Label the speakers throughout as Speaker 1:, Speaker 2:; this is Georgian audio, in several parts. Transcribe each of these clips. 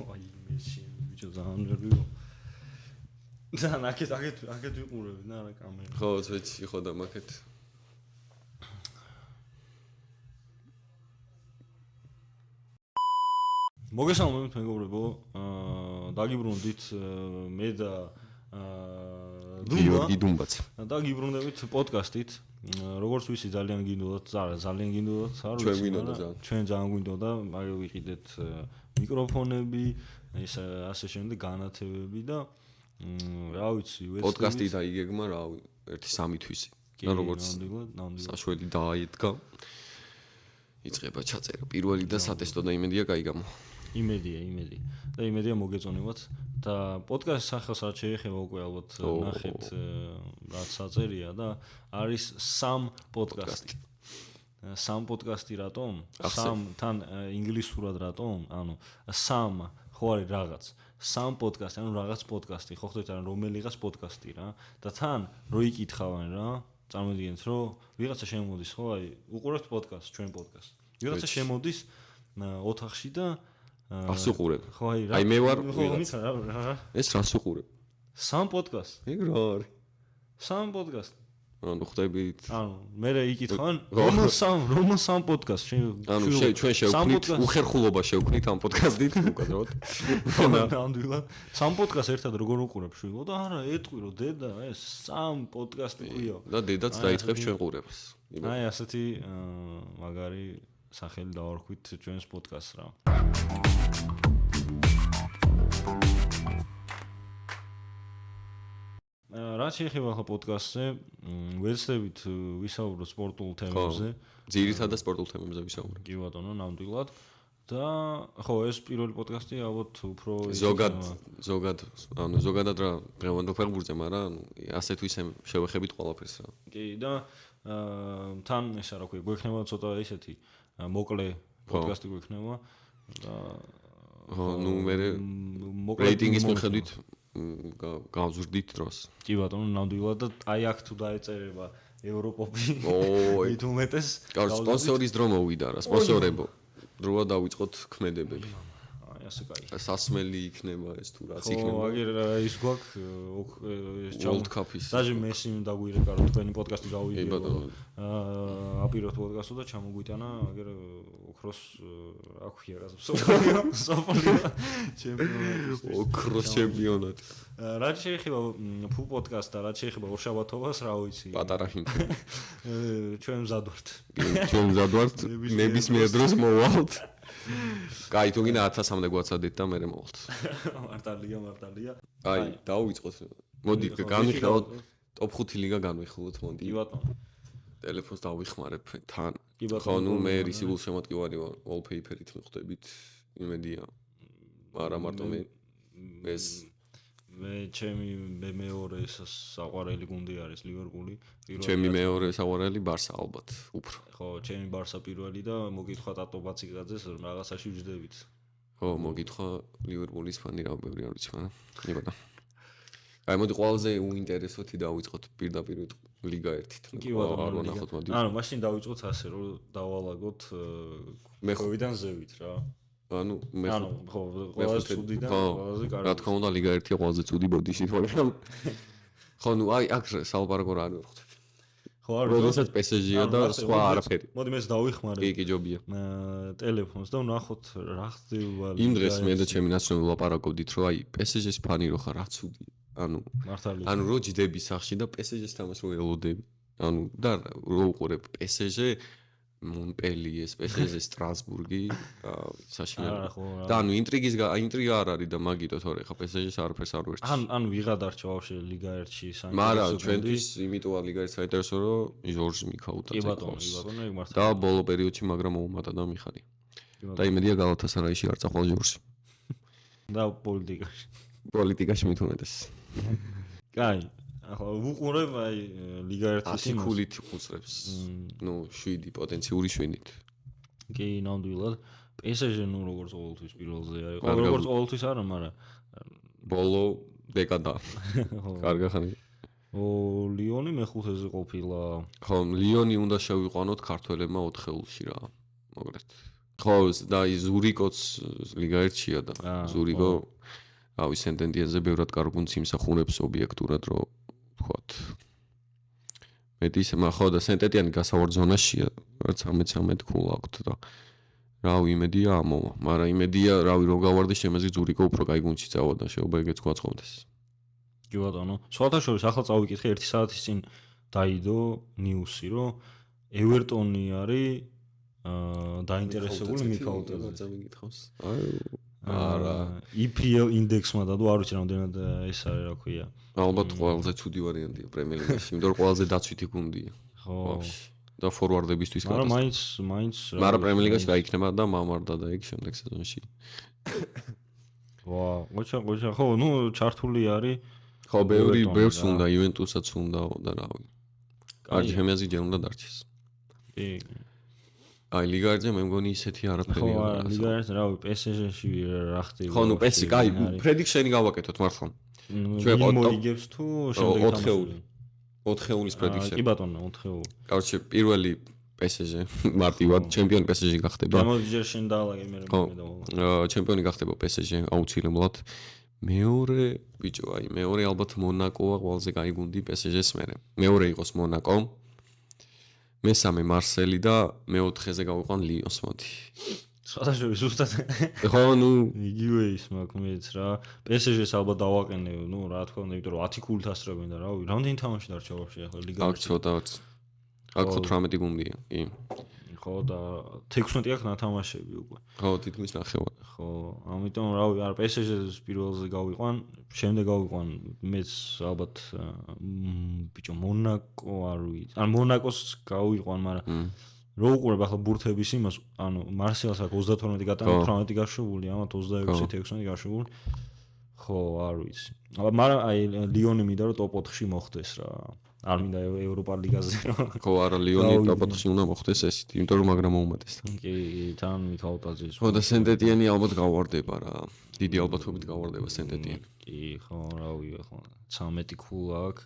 Speaker 1: აი მეში ბიჭო ზანერვიო. ძალიან აქეთ ვიყურები და არა კამერა.
Speaker 2: ხო, ზეცი ხო და მაგეთ.
Speaker 1: მოგესალმებით მეგობრებო. დაგიბრუნდით მე და
Speaker 2: გიორგი დუმბაც.
Speaker 1: დაგიბრუნდებით პოდკასტით. როგორც ვიცი ძალიან გინდოდათ, ძალიან გინდოდათ, არ ვიცი.
Speaker 2: ჩვენ გვინდოდა ძალიან.
Speaker 1: ჩვენ ძალიან გვინდოდა, მაგალითად ვიყიდეთ მიკროფონები, ეს ასე შემდეგ განათებები და რა ვიცი,
Speaker 2: პოდკასტი დაიგეგმა რა, 1-3 თვისი. და როგორც
Speaker 1: ნამდვილად.
Speaker 2: საშველი დააიდგა. იწყება ჩაწერა პირველი და სატესტო და იმედია კაი გამო.
Speaker 1: იმედია და იმედია მოგეწონებათ და პოდკასტის სახელს რაც შეეხება უკვე ალბათ ნახეთ რაც საწერია და არის სამ პოდკასტი. სამ პოდკასტი რატომ? სამ თან ინგლისურად რატომ? ანუ სამ ხო არის რაღაც. სამ პოდკასტი, ანუ რაღაც პოდკასტი, ხო ხდეთ ან რომელიღაც პოდკასტი რა და თან რო იკითხავენ რა, წარმოგიდგენთ რომ ვიღაცა შემოდის ხო აი უყურებთ პოდკასტს, ჩვენ პოდკასტს. ვიღაცა შემოდის ოთახში და
Speaker 2: რას უყურებ?
Speaker 1: ხო აი რა.
Speaker 2: აი მე ვარ
Speaker 1: რა.
Speaker 2: ეს რას უყურებ?
Speaker 1: სამ პოდკასტ.
Speaker 2: ეგ რა არის?
Speaker 1: სამ პოდკასტ.
Speaker 2: ანუ ხვდებით.
Speaker 1: ანუ მე იკითხავენ რომელ სამ პოდკასტ
Speaker 2: ანუ ჩვენ შევქმნით უხერხულობა შევქმნით ამ პოდკასტით უკადროდ.
Speaker 1: ნამდვილად. სამ პოდკასტ ერთად როგორ უყურებ შვილო და არა ეტყვი რომ დედა ეს სამ პოდკასტი ყრიო.
Speaker 2: და დედაც დაიწყებს ჩვენ ყურებას.
Speaker 1: აი ასეთი მაგარი სახელი დავარქვით ჩვენს პოდკასტს რა. რაც შეეხება ახლა პოდკასტზე, ვეცდებით ვისაუბროთ სპორტულ თემებზე.
Speaker 2: ძირითადად სპორტულ თემებზე ვისაუბრებთ.
Speaker 1: კი ბატონო, ნამდვილად. და ხო, ეს პირველი პოდკასტი ალბათ უფრო
Speaker 2: ზოგადად რა დღევანდელ ფეხბურთზე, მაგრამ ასე თუ ისე შევეხებით ყველაფერს რა.
Speaker 1: კი და თან ეს რა ქვია, გვექნება ცოტა ისეთი მოკლე პოდკასტი გვექნება და
Speaker 2: ხო, ნუ მე რეიტინგის მიხედვით გავზრდით დროს.
Speaker 1: კი ბატონო, ნამდვილად და აი აქ თუ დაეწერება ევროპოპი. მით უმეტეს.
Speaker 2: სპონსორის დრო მოვიდა რა, სპონსორებო. დროა დავიწყოთ ქმედებები.
Speaker 1: აი ასე კაი.
Speaker 2: სასმელი იქნება ეს თუ რაც იქნება.
Speaker 1: ხო, აგერ ის გვაქვს
Speaker 2: World Cup-ის.
Speaker 1: დაჟე მესი დაგვირეკა რომ თქვენი პოდკასტი გავიგე. აპიროთ პოდკასტო და ჩამოგვიტანა აგერ ოქროს რა ქვია რა სოფლიო ჩემპიონატი.
Speaker 2: ოქროს ჩემპიონატი.
Speaker 1: რაც შეეხება ფუ პოდკასტს და რაც შეეხება ორშაბათობას რა ვიცი.
Speaker 2: პატარა ჰინტი.
Speaker 1: ჩვენ მზად
Speaker 2: ვართ. ნებისმიერ დროს მოვალთ. კაი, თუ გინდა 1000-მდე გვაცადეთ და მერე მოვალთ.
Speaker 1: მართალია.
Speaker 2: აი, დავიწყოთ. მოდი, განვიხილოთ. ტოპ 5 ლიგა განვიხილოთ, მოდი.
Speaker 1: კი ბატონო.
Speaker 2: ტელეფონს დავიხმარებ თან.
Speaker 1: კი ბატონო.
Speaker 2: ხო, ნუ მე რისიბულ შემატკივარი ვარ, wallpaper-ით მიხვდებით. იმედია. არა მარტო მე ეს
Speaker 1: ჩემი მეორე საყვარელი გუნდი არის ლივერპული.
Speaker 2: ჩემი მეორე საყვარელი ბარსა ალბათ, უფრო.
Speaker 1: ხო, ჩემი ბარსა პირველი და მოგითხრა ტატო ბაციკაძეს რაღაცაში ვჯდებით.
Speaker 2: ხო, მოგითხრა ლივერპულის ფანი რა ბევრი არ ვიცი, მაგრამ იბადა. აი, მოდი ყველაზე უინტერესოთი დავიწყოთ პირდაპირ ლიგა 1-ით.
Speaker 1: კი ბატონო,
Speaker 2: არ ვნახოთ მოდი.
Speaker 1: ანუ მაშინ დავიწყოთ ასე რომ დავალაგოთ მეხოვიდან ზევით რა.
Speaker 2: ანუ მე
Speaker 1: ხო, ყველაზე ცუდიდან ყველაზე კარგი.
Speaker 2: რა თქმა უნდა, ლიგა 1-ია ყველაზე ცუდი ბოდიში თორემ. ხო, ნუ აი აქ სალბარგო რა არ ვერხვდები.
Speaker 1: ხო, არ
Speaker 2: როდესაც PSG-ია და სხვა არაფერი.
Speaker 1: მოდი მე დავიხმარებ.
Speaker 2: კი, ჯობია.
Speaker 1: ტელეფონს და ვნახოთ რა ხდება.
Speaker 2: იმ დღეს მე და ჩემი ნაცნობი ვლაპარაკობდით, რომ აი PSG-ს ფანი რო ხარ, რა ცუდი. ანუ რო ჯდები სახში და PSG-ს თამაშ რო ელოდები. ანუ და რო უყურებ PSG მონპელიე, PSG სტრასბურგი, საშინელი. და ანუ ინტრიგა არ არის და მაგიტო თორე ხა PSG-ს არაფერს არ ვერჩი.
Speaker 1: ან ვიღა დარჩა ვაფშე ლიგა 1-ში საინტერესო.
Speaker 2: მაგრამ ჩვენთვის იმიტოა ლიგა 1 საინტერესო რომ ჟორჟ მიქაუტაძე.
Speaker 1: კი ბატონო, ეგ მართლა.
Speaker 2: და ბოლო პერიოდში მაგრამ მოუმატა და მიხარი. და იმედია გალათასარაიში არ წახვალ ჟორჟი.
Speaker 1: და
Speaker 2: პოლიტიკაში მithumetes.
Speaker 1: კაი. ახლა უყურებ აი ლიგა 1-ში
Speaker 2: 10 ქულით უწრებს. ნუ 7 პოტენციური 7-ით.
Speaker 1: კი, ნამდვილად. PSG ნუ როგორც ყოველთვის პირველზე არის. როგორც ყოველთვის არა, მაგრამ
Speaker 2: ბოლო დეკადა. კარგი ხანი.
Speaker 1: ლიონი მეხუთეზე ყოფილა.
Speaker 2: ხო, ლიონი უნდა შევიყვანოთ ქართველებმა 4-ელში რა. მოგლეთ. ხო და ზურიკოც ლიგა 1-ია და ზურიკო რავი სენტეტიანზე ბევრად კარგუნს იმსახურებს ობიექტურად რომ ვთქვათ მეტი ისე ხო და სენტეტიანი გასავარ ზონაშია რაც 13 ქულა აქვს და რავი იმედია ამოვა მაგრამ იმედია რავი რო გავარდი შემეზე ზურიკო უფრო კაი გუნდში წავა და შეობა ეგეც გვაწყობდეს
Speaker 1: კი ბატონო სხვათა შორის ახლა წავიკითხე 1 საათის წინ დაიდო ნიუსი რომ ევერტონი არის დაინტერესებული მიხაუტელზე
Speaker 2: მიგითხავს არა
Speaker 1: EPL ინდექსმა და არ ვიცი რამდენად ეს არის რა ქვია
Speaker 2: ალბათ ყველაზე ცუდი ვარიანტია პრემიერ ლიგაში იმიტომ რომ ყველაზე დაცვითი გუნდია
Speaker 1: ხო
Speaker 2: და ფორვარდებისთვის
Speaker 1: მაგრამ მაინც
Speaker 2: მაგრამ პრემიერ ლიგაში გაიქნება და მამარდა და ეგ შემდეგ სეზონში
Speaker 1: ყოჩა ხო ნუ ჩართული არის
Speaker 2: ხო ბევრს უნდა ივენტუსაც უნდა და რავი კარგი შემეზი ჯერ უნდა დარჩეს
Speaker 1: კი
Speaker 2: აი ლიგა 1-ზე მე მგონი ისეთი არაფერი
Speaker 1: არა ხო ლიგა 1-ზე რავი PSG-ში რა ხდება
Speaker 2: ხო ნუ PSG კაი პრედიქშენი გავაკეთოთ მართლა
Speaker 1: ჩვენ მოიგებს თუ შემდეგ
Speaker 2: 4-ეულის პრედიქშენი
Speaker 1: კი ბატონო 4-ეული
Speaker 2: კაროჩე პირველი PSG მარტივად ჩემპიონი PSG გახდება
Speaker 1: გამოდიჯერ შენ დაალაგე მე
Speaker 2: ჩემპიონი გახდება PSG აუცილებლად მეორე ბიჭო აი მეორე ალბათ მონაკოა ყველაზე კაი გუნდი PSG-ს მერე მეორე იყოს მონაკო მესამე მარსელი და მეოთხეზე გავიყვან ლიონს მოდი
Speaker 1: სხვადასხვა ზუსტად
Speaker 2: ხო ნუ
Speaker 1: იგივე ის მაქვს მეც რა PSG-ს ალბათ დავაყენე ნუ რა თქმა უნდა იმიტომ რომ 10 ქულით ასწრებენ და რავი რამდენი თამაში დარჩა ვაფშე ახლა ლიგაში
Speaker 2: აქ ცოტაც აქ 18 გუნდია კი
Speaker 1: ხო და 16 აქვს ნათამაშები უკვე
Speaker 2: ხო თითქმის ნახევარი
Speaker 1: ხო ამიტომ რავი არ PSG-ს პირველზე გავიყვან შემდეგ გავიყვან მეც ალბათ ბიჭო მონაკო არ ვიცი ან მონაკოს გავიყვან მაგრამ რო უყურებ ახლა ბურთების იმას ანუ მარსელს აქვს 32 გატანა 18 გაშვებული ამათ 26-16 გაშვებული ხო არ ვიცი მაგრამ აი ლიონი მინდა რომ ტოპ 4-ში მოხდეს რა არ მინდა ევროპა ლიგაზე
Speaker 2: ხო არა ლიონი ტოპ 4-ში უნდა მოხდეს ესეთ იმიტომ რომ მაგრამ მოუმატეს
Speaker 1: კი თან მიხაუტაძის
Speaker 2: ხო და სენტეტიანი ალბათ გავარდება რა დიდი ალბათობით გავარდება სენტეტიანი
Speaker 1: კი ხო რავი ახლა 13 ქულა აქვს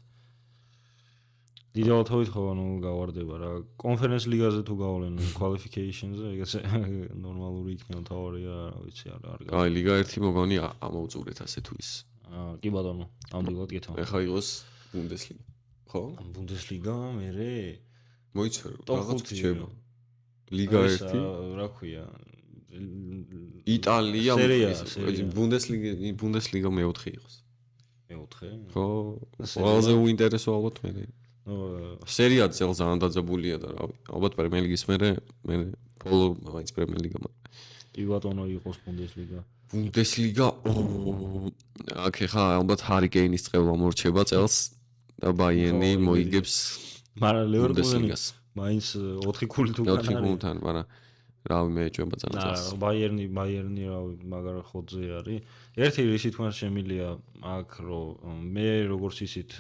Speaker 1: დიდი ალბათობით ხო ანუ გავარდება რა კონფერენს ლიგაზე თუ გავლენ qualification-ზე ეგეც ნორმალური იქნება თავარია რა ვიცი არ
Speaker 2: აი ლიგა 1 მოგონი ამოუწურეთ ასე თუ ის
Speaker 1: კი ბატონო ამდენად გეთმა
Speaker 2: ეხა იყოს ბუნდესლიგა ხო
Speaker 1: ბუნდესლიგა მერე
Speaker 2: მოიცერო რაღაც რჩება ლიგა 1
Speaker 1: რა ქვია
Speaker 2: იტალია ბუნდესლიგა მეოთხე იყოს
Speaker 1: მეოთხე
Speaker 2: ხო ყველაზე უინტერესო ალბათ მე სერია წელს ძალიან დაძაბულია და რავი ალბათ პრემიერ ლიგის მერე ბოლო მაინც პრემიერ ლიგა
Speaker 1: კი ბატონო იყოს
Speaker 2: ბუნდესლიგა აქ ხა ალბათ ჰარი კეინის წყება მორჩება წელს და ბაიერნი მოიგებს
Speaker 1: მაგრამ ლევერკუზენი მაინც 4 ქულით უკან არის
Speaker 2: 4 ქულთან მაგრამ რავი მე ეჭვება ძალიან წელს
Speaker 1: ბაიერნი რავი მაგარ ხოძე არის ერთი რისი თქვა შემილია აქ რომ მე როგორც ისით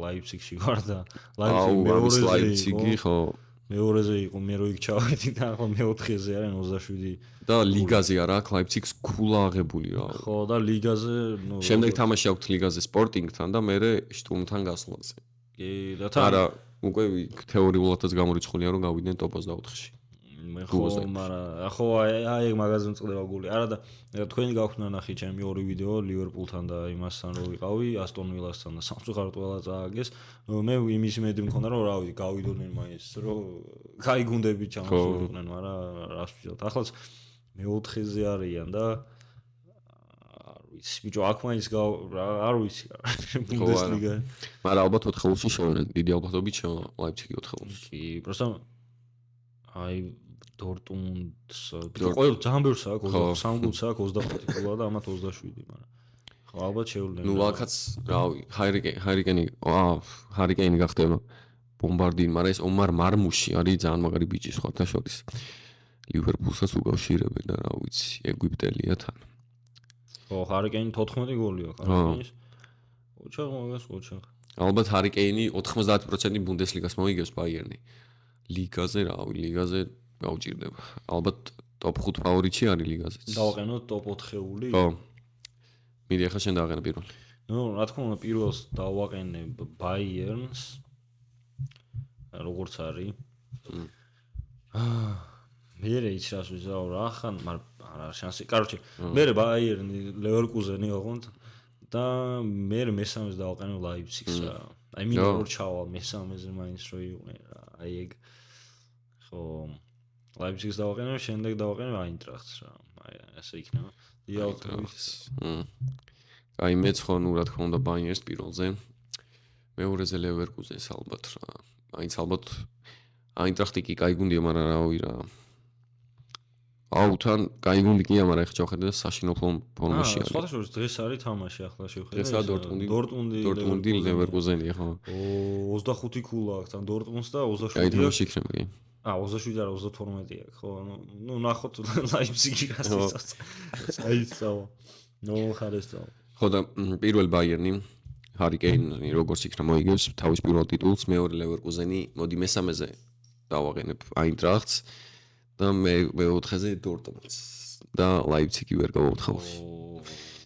Speaker 1: ლაიფციგში ვარ და
Speaker 2: ლაიფციგი ხო
Speaker 1: მეორეზე იყო მე რო იქ ჩავედი და ახლა მეოთხეზე არიან 27
Speaker 2: და ლიგაზე არა აქ ლაიფციგს ქულა აღებული რა
Speaker 1: ხო და ლიგაზე ნუ
Speaker 2: შემდეგ თამაში აქვს ლიგაზე სპორტინგთან და მე შტურმთან გასვლაზე
Speaker 1: კი და თან
Speaker 2: არა უკვე თეორიულადაც გამორიცხულია რომ გავიდნენ ტოპ 24-ში
Speaker 1: მე ხო მაგრამ ხო აი ეგ მაგაზე მწყდება გული არა და თქვენი გაქვნა ნახი ჩემი ორი ვიდეო ლივერპულთან და იმასთან რო ვიყავი ასტონ ვილასთან და სამწუხაროდ ყველა წააგეს მე იმის იმედი მქონდა რომ რავი გავიდოდნენ მაინც რომ კაი გუნდები ჩამოსულიყვნენ მაგრამ რას ვიძახთ ახლაც მეოთხეზე არიან და არ ვიცი ბიჭო აქ მაინც არ ვიცი ბუნდესლიგა
Speaker 2: მაგრამ ალბათ 4-ში შევნენ დიდი ალბათობით შევა ლაიფციგი 4-ში
Speaker 1: კი პროსტა აი დორტმუნდს ყოველ ძალიან ბევრს აქვს 23 გუნდს აქვს 25 ქულა და ამათ 27 მაგრამ ხო ალბათ შევლენ
Speaker 2: ნუ აქაც რავი ჰარი კეინი გახდება ბომბარდინი მაგრამ ეს ომარ მარმუში არის ძალიან მაგარი ბიჭი სხვათა შორის ლივერპულსაც უკავშირებენ და რა ვიცი ეგვიპტელია თან
Speaker 1: ხო ჰარი კეინი 14 გოლი აქვს ჰარი კეინის ოჩაღ
Speaker 2: ალბათ ჰარი კეინი 90% ბუნდესლიგას მოიგებს ბაიერნი ლიგაზე რავი ლიგაზე გავჭირდება ალბათ ტოპ 5 ფავორიტი არის ლიგაზეც
Speaker 1: დავაყენოთ ტოპ 4-ეული
Speaker 2: ხო მიდი ახლა შენ დააყენე პირველ
Speaker 1: ნუ რა თქმა უნდა პირველს დავაყენე ბაიერნს როგორც არის მერე ის რას ვიზაო რა ხან, მაგრამ არა შანსი. Короче, მერე ბაიერნი, ლევერკუზენი ოღონდ და მერე მესამეს დავაყენე ლაიფციგს რა. აი მინდა რომ ჩავალ მესამეზე მაინც რო იყვნენ რა. აი ეგ ხო ლაიფციგს დავაყენე, შემდეგ დავაყენე აინტრახტს რა. აი ასე იქნება.
Speaker 2: აი მეც ხო ნუ რა თქმა უნდა ბაიერს პირველზე. მეორეზე ლევერკუზენს ალბათ რა. აინც ალბათ აინტრახტი კი კაი გუნდია, მაგრამ რავი რა. თან კაი გუნდი კი, მაგრამ ეხლა ჩავხედე და საშინო ფორმაში არის.
Speaker 1: სხვადასხვა დღეს არის თამაში ახლა შევხედე.
Speaker 2: დღესა დორტმუნდი ლევერკუზენია ხო.
Speaker 1: 25 ქულა აქვს ამ დორტმუნდს და 27.
Speaker 2: აი თამაში იქნება კი.
Speaker 1: 27 არა 32 აქვს ხო. ნუ ნახოთ ლაიფციგი რას იცავს. საიცავ. ნუ ხარესავ.
Speaker 2: ხო და პირველ ბაიერნი ჰარი კეინი როგორც იქნა მოიგებს თავის პირველ ტიტულს, მეორე ლევერკუზენი, მოდი მესამეზე დავაყენებ აინტრახტს და მეოთხეზე დორტმუნდს და ლაიფციგი ვერ გავაუთხავს.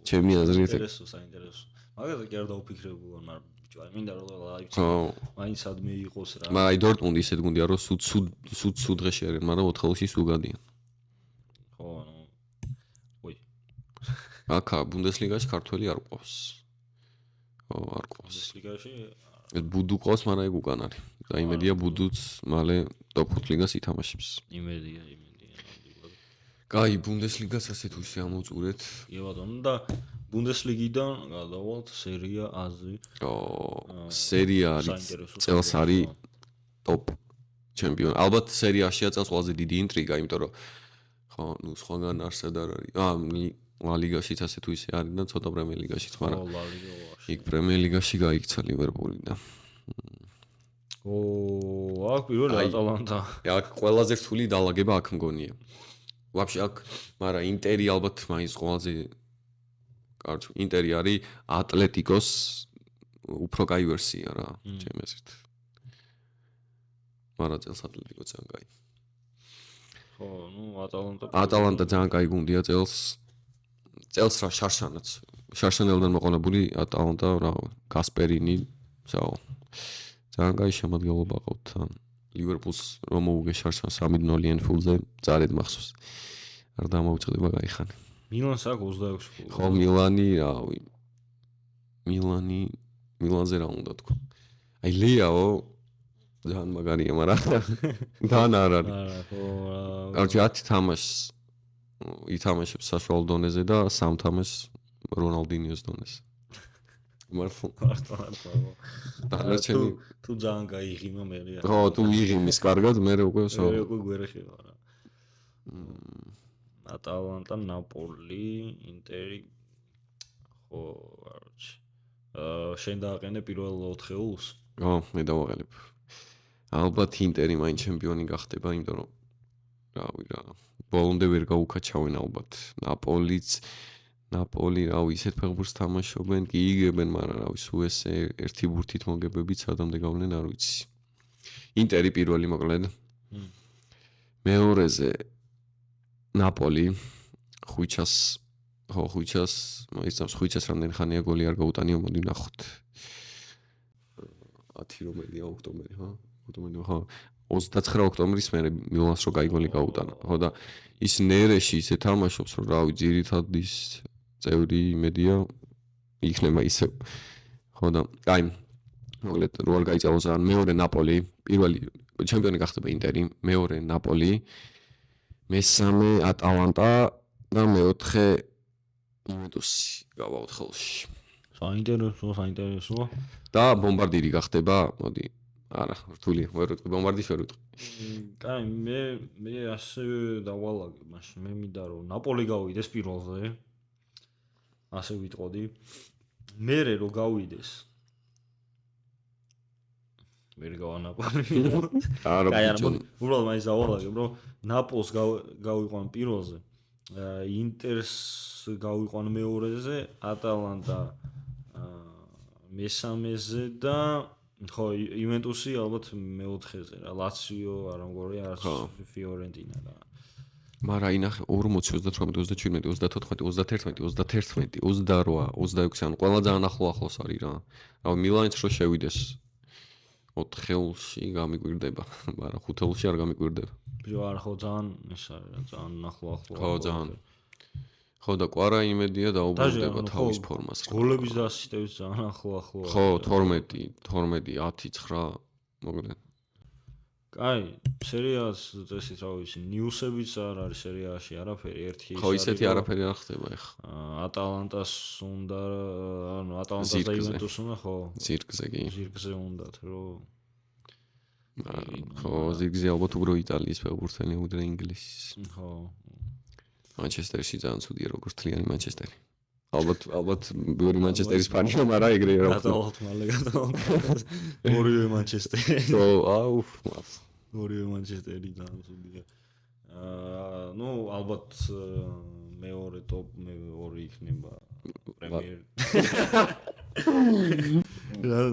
Speaker 2: ჩემი აზრით
Speaker 1: საინტერესო. მაგაზე კი არ დავფიქრებულა, მაგრამ ბიჭო, აი მინდა რომ ლაიფციგი მაინც ადმე იყოს რა.
Speaker 2: მაგრამ აი დორტმუნდი ისეთ გუნდია, რომ სულ დღეში არიან, მაგრამ 4-ში სულ გადიან.
Speaker 1: ხო, ნუ ой.
Speaker 2: აკა ბუნდესლიგაში ქართველი არ ყავს. ხო, არ ყავს.
Speaker 1: ბუნდესლიგაში
Speaker 2: ბუდუ ყავს, მაგრამ ეგ უკან არის. და იმედია ბუდუც მალე ტოპ 5 ლიგას ითამაშებს.
Speaker 1: იმედია.
Speaker 2: კაი, ბუნდესლიგას ასე თუ ისე ამოვწურეთ.
Speaker 1: კი ბატონო და ბუნდესლიგიდან გადავალთ სერია A-ზე.
Speaker 2: სერია არის წელს არის ტოპ ჩემპიონი. ალბათ სერიაშია წელს ყველაზე დიდი ინტრიგა, იმიტომ რომ ხო, ნუ სხვაგან არსად არ არის. ლა ლიგაშიც ასე თუ ისე არის და ცოტა პრემიერ ლიგაშიც, მაგრამ იქ პრემიერ ლიგაში გაიქცა ლივერპული და
Speaker 1: აქ პირველი ატალანტა.
Speaker 2: აქ ყველაზე რთული დაალაგება აქ მგონია. ვაფშე აქ, მაგრამ ინტერი ალბათ მაინც ყველაზე კარგი. ინტერი არის ატლეტიკოს უფრო კაი ვერსია რა, ჩემი აზრით. მაგრამ წელს ატლეტიკო ძალიან კაი.
Speaker 1: ხო, ნუ
Speaker 2: ატალანტა ძალიან კაი გუნდია წელს რა შარშანაც. შარშანელიდან მოყოლებული ატალანტა რა, გასპერინი, საო. ძალიან კაი შემადგენლობა ყავთ. ლივერპულს რომ მოუგე შარშან 3-0 ენფულზე წარედ მახსოვს. არ დამოუწყდება კაი ხანი.
Speaker 1: მილანს აქვს 26 ქულა.
Speaker 2: ხო, მილანი, რავი. მილანზე რა უნდა თქვა. აი ლეაო ძალიან მაგარია, მაგრამ თან არ არის.
Speaker 1: არა, ხო.
Speaker 2: კარგი 10 თამაშს ითამაშებს საშუალო დონეზე და 3 თამაშს რონალდინიოს დონეზე.
Speaker 1: მარტო. თუ ძალიან გაიღიმა მე რა.
Speaker 2: ხო, თუ იღიმის კარგად, მე უკვე
Speaker 1: გვერდში ვარ. ატალანტა, ნაპოლი, ინტერი. ხო, კაროჩი. შენ დააყენე პირველ 4-ს?
Speaker 2: ხო, მე დავაყენებ. ალბათ ინტერი მაინც ჩემპიონი გახდება, იმიტომ რომ რავი რა, ბოლომდე ვერ გაუკაჩავენ ალბათ. ნაპოლი რავი, ისეთ ფეხბურთს თამაშობენ, კი იგებენ, მაგრამ რავი, სულ ესე ერთი ბურთით მოგებებით სადამდე გავლენ არ ვიცი. ინტერი პირველი მოკლედ. მეორეზე ნაპოლი, ხუჩას, მოიცავს ხუჩას რამდენი ხანია გოლი არ გაუტანიო, მოდი ვნახოთ. 10 რომელია ოქტომბერი, ხო? 29 ოქტომბრის მერე მილანს რო კაი გოლი გაუტანა. ხო და ის ნერეში ისე თამაშობს, რომ რავი, ძირითადად ის წევრი იმედია იქნება ისე. ხო და აი მოკლედ რო არ გაიწევოს ან მეორე ნაპოლი, პირველი ჩემპიონი გახდება ინტერი, მეორე ნაპოლი, მესამე ატალანტა და მეოთხე იუვენტუსი გავაუთ ხელში.
Speaker 1: საინტერესოა.
Speaker 2: და ბომბარდირი გახდება, მოდი. არა, რთული, ვერ ვიტყვი, ბომბარდის ვერ ვიტყვი.
Speaker 1: კაი, მე ასე დავალაგებ, მაშინ მე მინდა რომ ნაპოლი გავიდეს პირველზე. ასე ვიტყოდი. მერე რო გავიდეს. ვერ გავანაპოლი.
Speaker 2: არა,
Speaker 1: უბრალოდ მაინც დავალაგებ, რომ ნაპოლს გავიყვან პირველზე. ინტერს გავიყვან მეორეზე, ატალანტა მესამეზე და ხო, იუვენტუსი ალბათ მეოთხეზე რა, ლაციო არ ამგორია, არც ფიორენტინა რა.
Speaker 2: მაგრამ ინახე 40, 38, 37, 34, 31, 31, 28, 26, ანუ ყველა ძალიან ახლოს არის რა. რავი, მილანიც რო შევიდეს 4-ელში გამიკვირდება, მაგრამ 5-ელში არ გამიკვირდება.
Speaker 1: ბიჭო არ ხო ძალიან ეს არის ძალიან ახლო.
Speaker 2: ხო ძალიან. ხო და კვარა იმედია დაუბრუნდება თავის ფორმას.
Speaker 1: გოლების და ასისტების ძალიან ახლო.
Speaker 2: ხო 12, 10-9 მოგდენ.
Speaker 1: კაი, სერიას წესით რა ვიცი, ნიუსებიც არ არის სერიაში არაფერი, ერთი ის
Speaker 2: ხო ისეთი არაფერი არ ხდება ეხლა.
Speaker 1: ატალანტას უნდა, ანუ ატალანტას და იუვენტუსს უნდა ხო?
Speaker 2: ზირგზე კი.
Speaker 1: ზირგზე უნდათ, რომ
Speaker 2: ხო, ზირგზე ალბათ უფრო იტალიის ფეხბურთელი, ვიდრე ინგლისის.
Speaker 1: ხო.
Speaker 2: მანჩესტერში ძალიან ცუდია როგორც თლიანი მანჩესტერი. ალბათ ბევრი მანჩესტერის ფანია, მაგრამ ეგრე რა.
Speaker 1: გადავალთ მალე. ორივე მანჩესტერი.
Speaker 2: ხო, აუ,
Speaker 1: ორივე მანჩესტერი ძალიან ცუდია. ნუ ალბათ მეორე ტოპ მეორე იქნება პრემიერ.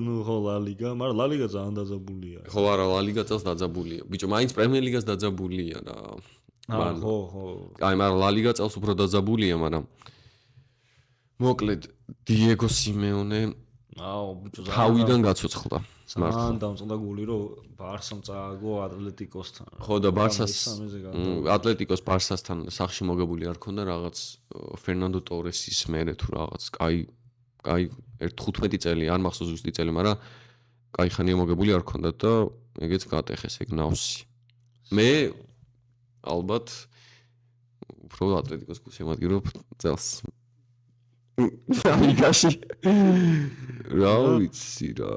Speaker 1: ნუ ხო ლა ლიგა, მაგრამ ლა ლიგა ძალიან დაძაბულია.
Speaker 2: ხო არა, ლა ლიგა წელს დაძაბულია. ბიჭო, მაინც პრემიერ ლიგას დაძაბულია რა.
Speaker 1: ხო.
Speaker 2: აი, მაგრამ ლა ლიგა წელს უფრო დაძაბულია, მაგრამ მოკლედ დიეგო სიმეონე
Speaker 1: ბიჭო
Speaker 2: თავიდან გაცოცხლდა.
Speaker 1: მართლა დამწყდა გული რომ ბარსამ წააგო ატლეტიკოსთან.
Speaker 2: ხო და ბარსას ატლეტიკოს ბარსასთან სახში მოგებული არ ქონდა რაღაც ფერნანდო ტორესის მერე თუ რაღაც კაი 15 წელი არ მახსოვს ზუსტი წელი, მაგრამ კაი ხანია მოგებული არ ქონდა და ეგეც გატეხეს ეგ ნავსი. მე ალბათ უფრო ატლეტიკოს გულს ემატგირობ წელს. ამიგაში რა ვიცი რა.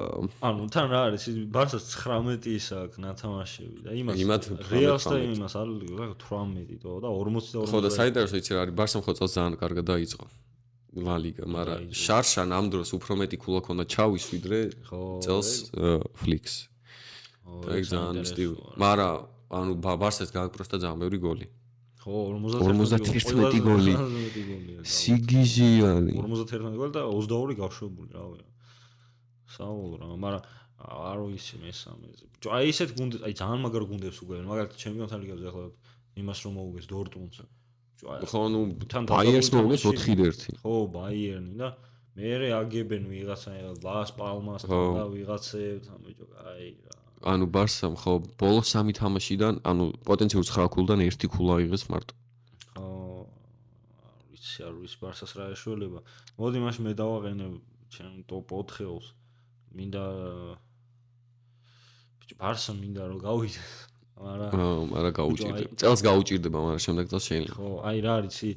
Speaker 1: ანუ თან რა არის ბარსას 19 ის აქვს ნათამაშები და იმას რეალს და იმას არ ლიგო რა 18 თო და 40 და 40.
Speaker 2: ხო და საინტერესო იცი რა არის ბარსამ ხო წელს ძალიან კარგად დაიწყო ლა ლიგა, მაგრამ შარშან ამ დროს უფრო მეტი ქულა ქონდა ჩავის ვიდრე წელს ფლიქს. და ეგ ძალიან სტილი. მაგრამ ანუ ბარსას გააკროსტა ძალიან ბევრი გოლი.
Speaker 1: ხო 51
Speaker 2: გოლი. სიგიჟი არის.
Speaker 1: 51 გოლი და 22 გავშვებული რავია. საუბრ რა, მაგრამ არ ვიცი მესამეზე. აი ესეთ გუნდებს, აი ძალიან მაგარ გუნდებს უგებენ, მაგალითად ჩემპიონთა ლიგაზე ახლა იმას რომ მოუგეს დორტმუნდს.
Speaker 2: ხო ნუ ბაიერს მოუგეს 4-1.
Speaker 1: ხო ბაიერნი და მერე აგებენ ვიღაცა ლას პალმასთან და ვიღაცებთან ბიჭო, აი რა.
Speaker 2: ანუ ბარსამ ხო ბოლო 3 თამაშიდან, ანუ პოტენციურ 9 ქულიდან 1 ქულა იღეს მარტო.
Speaker 1: ხო არ ვიცი ბარსას რა ეშველება. მოდი მაშინ მე დავაყენე ჩემ ტოპ 4-ს. მინდა ბიჭო ბარსა მინდა რომ გავიდეს.
Speaker 2: მაგრამ გაუჭირდება. წელს გაუჭირდება, მაგრამ შემდეგ წელს შეიძლება.
Speaker 1: ხო, აი რა არის იცი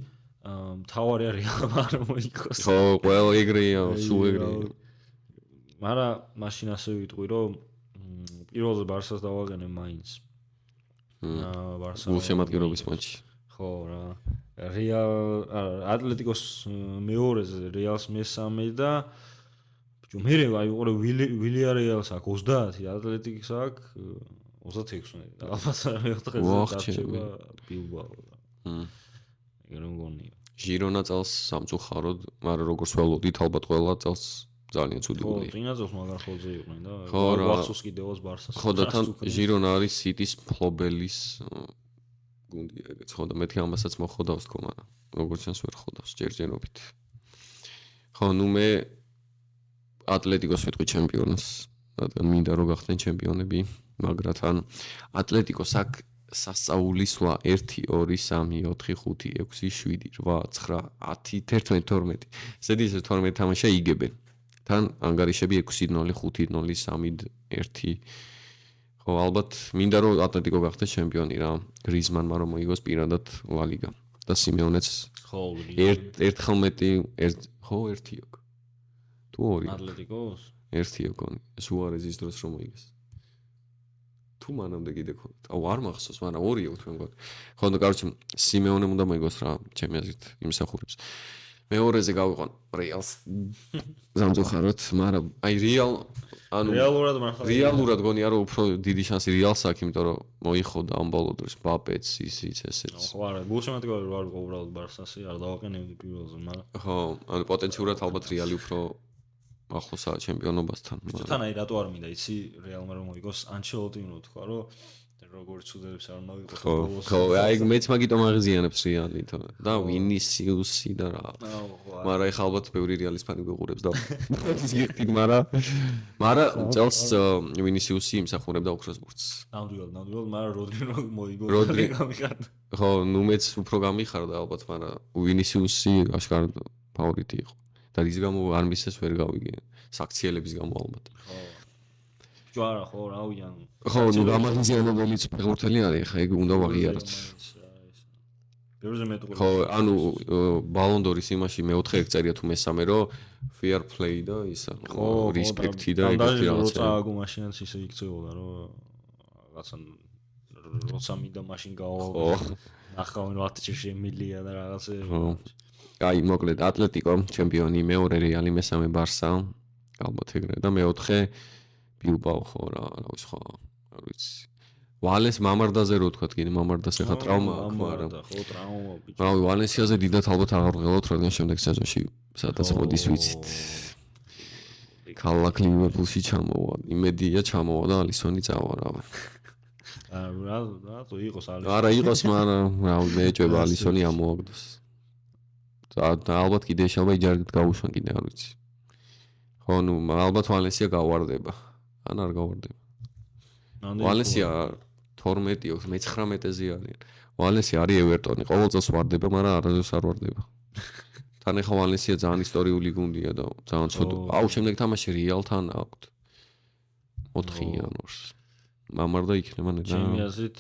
Speaker 1: მთავარი არის არ მოიქოს.
Speaker 2: ხო, ყველა ეგრეა, სულ ეგრეა.
Speaker 1: მაგრამ მაშინ ასე ვიტყვი რომ პირველზე ბარსას დავაყენე მაინც.
Speaker 2: ბარსა გულშემატკივრობის მატჩი.
Speaker 1: ხო რა. რეალ ატლეტიკოს მეორეზე რეალს მესამე და ბიჭო მე აი უყურე ვილიარეალს აქვს 30, ატლეტიკს აქვს 26. და ალბათ მეოთხეზე დარჩება ბილბაო. ეგ რომ გონია.
Speaker 2: ჟირონა წელს სამწუხაროდ, მაგრამ როგორც ველოდით ალბათ ყველა წელს ძალიან ცუდი გუნდი.
Speaker 1: ხო, წინა წელს მაგარ ხოლზე იყვნენ და ვახსოვს კიდევაც ბარსას.
Speaker 2: ხო და თან ჟირონა არის სიტის ფლობელის გუნდი ეგეც. ხო და მეთქი ამასაც მოხოდავს თქო, მაგრამ როგორც ჩანს ვერ ხოდავს ჯერჯერობით. ხო, ნუ მე ატლეტიკოს ვიტყვი ჩემპიონს. რადგან მინდა რომ გახდნენ ჩემპიონები, მაგრამ თან ატლეტიკოს აქ სასწაულის სვლა 1 2 3 4 5 6 7 8 9 10 11 12. ზედის 12 თამაშია იგებენ. თან ანგარიშები 6-0, 5-0, 3-1. ხო, ალბათ მინდა რომ ატლეტიკო გახდეს ჩემპიონი რა. გრიზმანმა რომ მოიგოს პირადად ლა ლიგა და სიმეონეც
Speaker 1: ხო,
Speaker 2: ერთხელ მეტი ხო 1 აქვს. თუ 2
Speaker 1: ატლეტიკოს
Speaker 2: 1 აქვს. სუარეზის დროს რომ მოიგეს. თუ მანამდე კიდე ქონდა. აუ არ მახსოვს, მაგრამ 2 აქვს თქვენ გქონდა. ხო და კაროჩე სიმეონემ უნდა მოიგოს რა, ჩემი აზრით იმსახურებს. მეორეზე გავიყონ რეალს. სამწუხაროდ, მაგრამ აი ანუ რეალურად გონია რომ უფრო დიდი შანსი რეალს აქვს, იმიტომ რომ მოიხოდა ამ ბოლო დროს ბაპეც ისიც ესეც.
Speaker 1: ხო არა, გულშემატკივარი რა ვიყო უბრალოდ ბარსასი, არ დავაყენებდი პირველზე, მაგრამ
Speaker 2: ხო, ანუ პოტენციურად ალბათ რეალი უფრო ახლოსაა ჩემპიონობასთან.
Speaker 1: თან აი რატო არ მინდა იცი რეალმა რომ მოიგოს ანჩელოტი უნდა თქვა რომ როგორც უდებს არ მოვიყოთ
Speaker 2: ბოლოს. ხო, აი მეც მაგიტომ აღიზიანებს რეალი თორე. და ვინისიუსი და რა. მაგრამ ეხლა ალბათ ბევრი რეალის ფანი გვეყურებს და ისგიხტი, მაგრამ წელს ვინისიუსი იმსახურებდა ოქროს ბურთს.
Speaker 1: ნამდვილად, მაგრამ როდრიგო მოიგო. გამიხარდა.
Speaker 2: ხო, ნუ მეც უფრო გამიხარდა ალბათ, მაგრამ ვინისიუსი აშკარად ფავორიტი იყო. და ის გამო არ მისცეს ვერ გავიგე. საქციელების გამო ალბათ.
Speaker 1: ხო. ჯვარა ხო, რავი ან.
Speaker 2: ხო, ნუ გამაღიზიანებელი ფეხბურთელი არის, ხა ეგ უნდა ვაღიაროთ.
Speaker 1: ბევრზე მეტყვი.
Speaker 2: ხო, ანუ ბალონდორის იმაში მეოთხე ეგ წერია თუ მესამე, რომ fair play და ისა, respect-ი და ეგეთი რაღაცა.
Speaker 1: როცა აგო მაშინაც ისე იქცეოდა, რომ რაღაცა როცა მინდა მაშინ გავა. ხო. ახავენ ვატჩი შემილია და რაღაცა.
Speaker 2: ხო. აი, მოკლედ ატლეტიკო ჩემპიონი, მეორე რეალი, მესამე ბარსა, ალბათ ეგრე და მეოთხე ბილბაო ხო რა ვიცი ხო, არ ვიცი. ვალენს მამარდაზე რო თქვა, კიდე მამარდას ეხა ტრავმა აქვს, მაგრამ
Speaker 1: ხო, ტრავმა ბიჭო.
Speaker 2: რავი, ვალენსიაზე დიდად ალბათ აღარ ვღელოთ, რადგან შემდეგ სეზონში სადაც მოდის ვიცით. ქალაქ ლივერპულში ჩამოვა, იმედია ჩამოვა და ალისონი წავა რა.
Speaker 1: რატო იყოს ალისონი?
Speaker 2: არა იყოს, მაგრამ რავი, მეეჭვება ალისონი ამოაგდოს. და ალბათ კიდე შობა იჯარით გავუშვან კიდე არ ვიცი. ხო, ნუ ალბათ ვალენსია გავარდება. ან არ გავარდება. ვალენსია 12 აქვს, მე 19-ზე არის. ვალენსია არის ევერტონი, ყოველ წელს ვარდება, მაგრამ არასდროს არ ვარდება. თან ახლა ვალენსია ძალიან ისტორიული გუნდია და ძალიან ცოტა. აუ, შემდეგ თამაში რეალთან აქვს. 4 იანვარს. მამარდა იქნება ნედა.
Speaker 1: ჩემი აზრით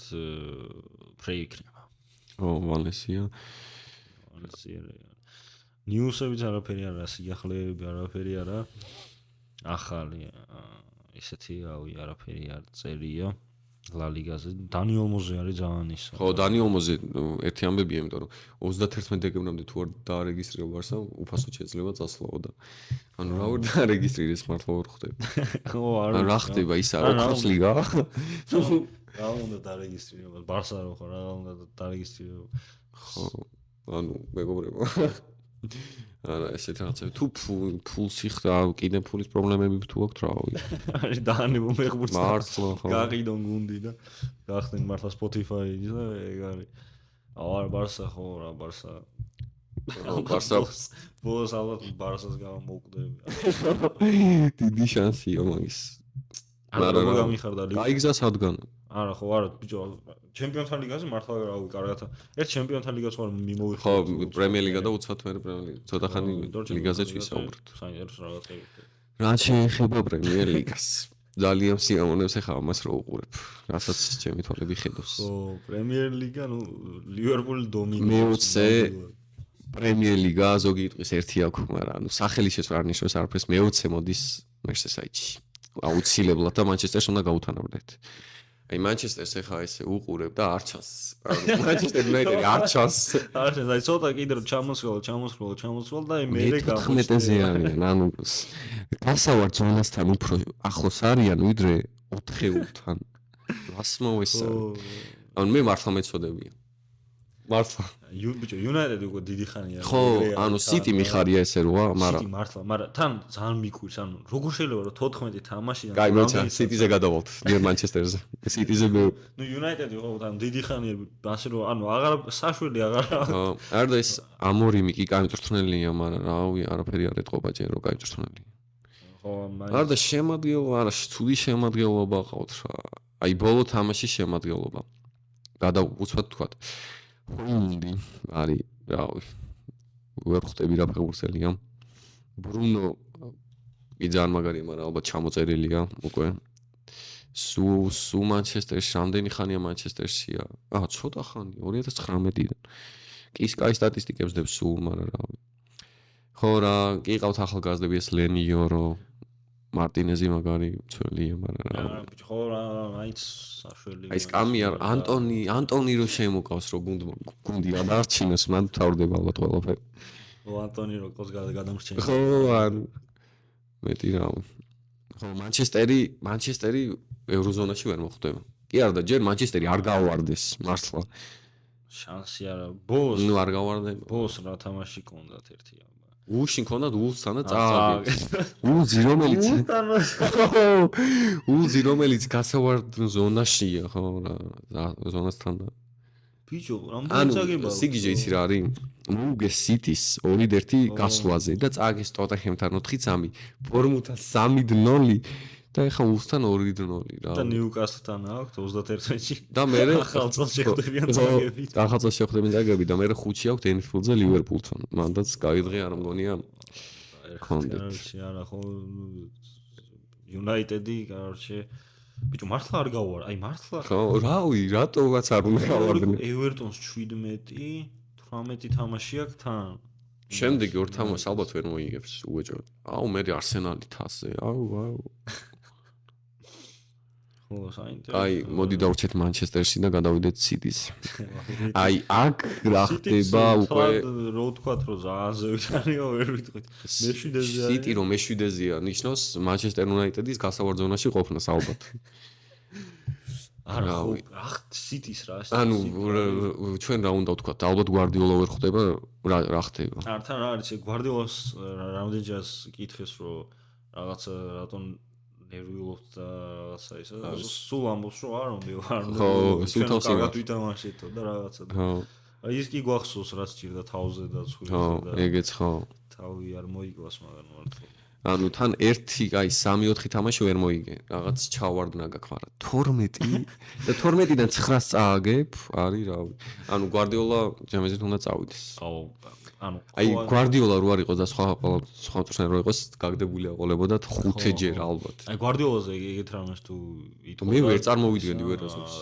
Speaker 1: ფრეი იქნება.
Speaker 2: ო, ვალენსია.
Speaker 1: ნიუსებიც არაფერი არა, სიახლეები არაფერი არა. ახალი ისეთი რავი არაფერი არ წერია ლა ლიგაზე. დანი ოლმოზე არის ძალიან ის.
Speaker 2: ხო, დანი ოლმოზე ერთი ამბებია, იმიტომ რომ 31 დეკემბრამდე თუ არ დაარეგისტრირებ ბარსა, უფასოდ შეიძლება წასვლაო და ანუ რა ვერ დაარეგისტრირდეს მართლა ვერ ხვდები.
Speaker 1: ხო, არ
Speaker 2: რა ხდება ის არა ოქროს ლიგა?
Speaker 1: რა უნდა დაარეგისტრირებო? ბარსა რო ხო, რა უნდა დაარეგისტრირებო?
Speaker 2: ხო, ანუ მეგობრებო. არა, ესეთ რაღაცები თუ ფულსი ხდა, კიდე ფულის პრობლემები თუ აქვს რავი.
Speaker 1: არის დაანებო მეხბურთს.
Speaker 2: მართლა ხო.
Speaker 1: გაყიდონ გუნდი და გახდნენ მართლა Spotify-ი და ეგ არის. არა, ბარსა ხო, რა ბარსა.
Speaker 2: ბარსა
Speaker 1: ბოლოს ალბათ ბარსას გამოვკვდები.
Speaker 2: დიდი შანსია მაგის.
Speaker 1: არა, გამიხარდა ლიგა.
Speaker 2: აიგზა სადგან.
Speaker 1: არა, ხო, არა, ბიჭო, ჩემპიონთა ლიგაზე მართლა რავი, კარგად. ერთ ჩემპიონთა ლიგას ვარ მიმოვიხარ.
Speaker 2: ხო, პრემიერ ლიგა და უცბად მე პრემიერ ლიგა. ცოტა ხანი ლიგაზეც ვისაუბრეთ.
Speaker 1: საინტერესო რაღაცები.
Speaker 2: რა შეეხება პრემიერ ლიგას? ძალიან სიამოვნებს ახლა ამას რო უყურებ. რასაც ჩემი თვალები ხედავს.
Speaker 1: ხო, პრემიერ ლიგა, ნუ ლივერპული დომინირებს.
Speaker 2: მეოცე პრემიერ ლიგა ზოგი იტყვის ერთი აქვს, მაგრამ ნუ სახელი შეცვლა არ ნიშნავს არაფერს. მეოცე მოდის მერსესაიდში. აუცილებლად და მანჩესტერს უნდა გაუთანაბრდეთ. აი მანჩესტერს ახლა ესე უყურებ და არ ჩანს. მანჩესტერ იუნაიტედი არ ჩანს.
Speaker 1: არ ჩანს, აი ცოტა კიდე რომ ჩამოსხვალ და აი მერე
Speaker 2: გამოჩნდა. 14-ზე არიან, ანუ გასავარ ზონასთან უფრო ახლოს არიან ვიდრე 4-ეულთან. რას მოვესწარ? ანუ მე მართლა მეწოდებია. მართლა.
Speaker 1: ბიჭო, იუნაიტედი უკვე დიდი ხანია.
Speaker 2: ხო, ანუ სიტი მიხარია ესე როა, მაგრამ
Speaker 1: სიტი მართლა, მაგრამ თან ძალიან მიკვირს, ანუ როგორ შეიძლება რომ 14 თამაშიდან
Speaker 2: კაი, მოიცა, სიტიზე გადავალთ, ნიერ მანჩესტერზე. სიტიზე მე
Speaker 1: ნუ იუნაიტედი ხო, თან დიდი ხანია, ასე რომ ანუ აღარ საშველი აღარ.
Speaker 2: ხო, არ და ეს ამორიმი კი კაი მწვრთნელია, მაგრამ რავი, არაფერი არ ეთყობა ჯერ რომ კაი მწვრთნელია. ხო, არ და შემადგენლობა, არა, ცუდი შემადგენლობა ყავთ რა. აი ბოლო თამაში შემადგენლობა. გადავუცვათ თქვა. ჰუნდი არის, რავი. ვერ ხვდები რა ფეხბურთელია. ბრუნო კი ძალიან მაგარია, მაგრამ ალბათ ჩამოწერილია უკვე. სუ მანჩესტერში რამდენი ხანია მანჩესტერშია? ცოტა ხანი, 2019-დან. კი სკაი სტატისტიკებს დებს სულ, მაგრამ რავი. ხო რა, კი ყავთ ახალგაზრდები ეს ლენიორო, მარტინეზი მაგარი მცველია, მაგრამ რა.
Speaker 1: ხო რა, აიც საშველი.
Speaker 2: აი სკამი არ ანტონი რო შემოყავს რო გუნდი გადაარჩინოს, მან თავდება ალბათ ყველაფერი.
Speaker 1: ო ანტონი რო ყავს გადამრჩენს.
Speaker 2: ხო, ან მეტი რა. ხო, მანჩესტერი ევროზონაში ვერ მოხვდება. კი არა და ჯერ მანჩესტერი არ გავარდეს მართლა.
Speaker 1: შანსი არა. ბოლოს.
Speaker 2: ნუ არ გავარდება.
Speaker 1: ბოლოს რა თამაში კონდათ ერთი აბა.
Speaker 2: ულში მქონდათ ულსთან და წააგეს. ულზი რომელიც გასავარდ ზონაშია ხო რა ზონასთან და
Speaker 1: ბიჭო რამდენი წაგება
Speaker 2: სიგიჟე იცი რა არის მოუგეს სიტის 2-1 გასვლაზე და წააგეს ტოტენჰემთან 4-3 ფორმუთა 3-0 და ეხა ულსთან 2-0 რა
Speaker 1: და ნიუკასლთან აქვს 31-ში
Speaker 2: და მე
Speaker 1: ახალ წელს შეხვდებიან წაგებით
Speaker 2: ახალ წელს შეხვდებიან წაგებით და მე 5-ი აქვს ენფილდზე ლივერპულთან მანდაც გაიგდღე არ მგონია
Speaker 1: კონდეთ არა ხო United-ი короче ბიჭო მართლა არ გავარ აი მართლა
Speaker 2: ხო რავი რატომაც არ უნდა გავარდნე
Speaker 1: Everton-ს 17 თამაში აქვს თან
Speaker 2: შემდეგი ორ თამაშს ალბათ ვერ მოიგებს უეჭო აუ მე არსენალი თასზე აუ
Speaker 1: ხო საინტერესო
Speaker 2: აი მოდი დავვრჩეთ მანჩესტერში და გადავიდეთ სიტის აი აქ რა ხდება უკვე
Speaker 1: რო ვთქვათ რომ ზაანზევით არისო ვერ ვიტყვით მეშვიდეზე არის
Speaker 2: სიტი რომ მეშვიდეზეა ნიშნავს მანჩესტერ იუნაიტედის გასავარდ ზონაში ყოფნას ალბათ
Speaker 1: არა ხო სიტის რა
Speaker 2: ანუ ჩვენ რა უნდა ვთქვათ ალბათ გვარდიოლა ვერ ხვდება რა ხდება
Speaker 1: ართან რა არის გვარდიოლას რამდენჯერს კითხეს რომ რაღაცა რატომ ნერვიულობთ და რაღაცა ისა სულ ამბობს რომ არ უნდა
Speaker 2: ხო სულ თავს
Speaker 1: კარგად ვითამაშეთო და რაღაცა ხო აი ის კი გვახსოვს რაც ჭირდა თავზე და ცხვირზე და
Speaker 2: ეგეც ხო
Speaker 1: თავი არ მოიგოს მაგრამ მართლა
Speaker 2: ანუ თან 1 აი 3-4 თამაში ვერ მოიგე რაღაც ჩავარდნა გაქვს მაგრამ 12 და 12-დან 9-ს წააგებ არის რავი ანუ გვარდიოლა ჯამეზით უნდა წავიდეს
Speaker 1: აუ ანუ
Speaker 2: აი გვარდიოლა რო არ იყოს და სხვა წრე რო იყოს გაგდებული აყოლებოდა 5 ჯერ ალბათ
Speaker 1: აი გვარდიოლაზე ეგეთ რამეს თუ იტყვა
Speaker 2: მე ვერ წარმოვიდგენდი ვერ ასოს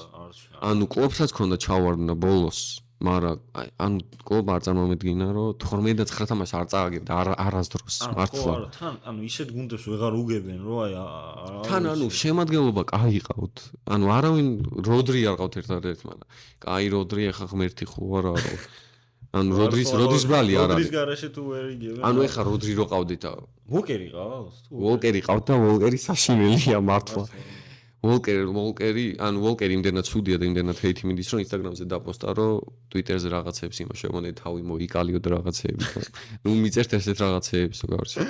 Speaker 2: ანუ კლუბსაც ქონდა ჩავარდნა ბოლოს მაგრამ ანუ კლუბ არ წარმოვიდგინა რომ 12 და 9 თამაში არ წააგებდა არასდროს მართლა
Speaker 1: თან ანუ ისეთ გუნდებს ვეღარ უგებენ რომ აი
Speaker 2: თან ანუ შემადგენლობა კაი ყავთ ანუ არავინ როდრი არ ყავთ ერთადერთ მაგრამ კაი როდრი ახლა ღმერთი ხო არა ანუ როდრის ბრალი არ არის
Speaker 1: როდრის garaშე თუ ვერ იგებენ
Speaker 2: ანუ ახლა როდრი რო ყავდით
Speaker 1: ვოლკერი ყავს
Speaker 2: ვოლკერი ყავთ და ვოლკერი საშინელია მართლა ვოლკერი ანუ ვოლკერი იმდენად ცუდია და იმდენად ჰეითი მიდის რომ ინსტაგრამზე დაპოსტა რომ ტვიტერზე რაღაცებს იმას შემონე თავი მოიკალიო და რაღაცეები ნუ მიწერთ ესეთ რაღაცეებს გავარჩი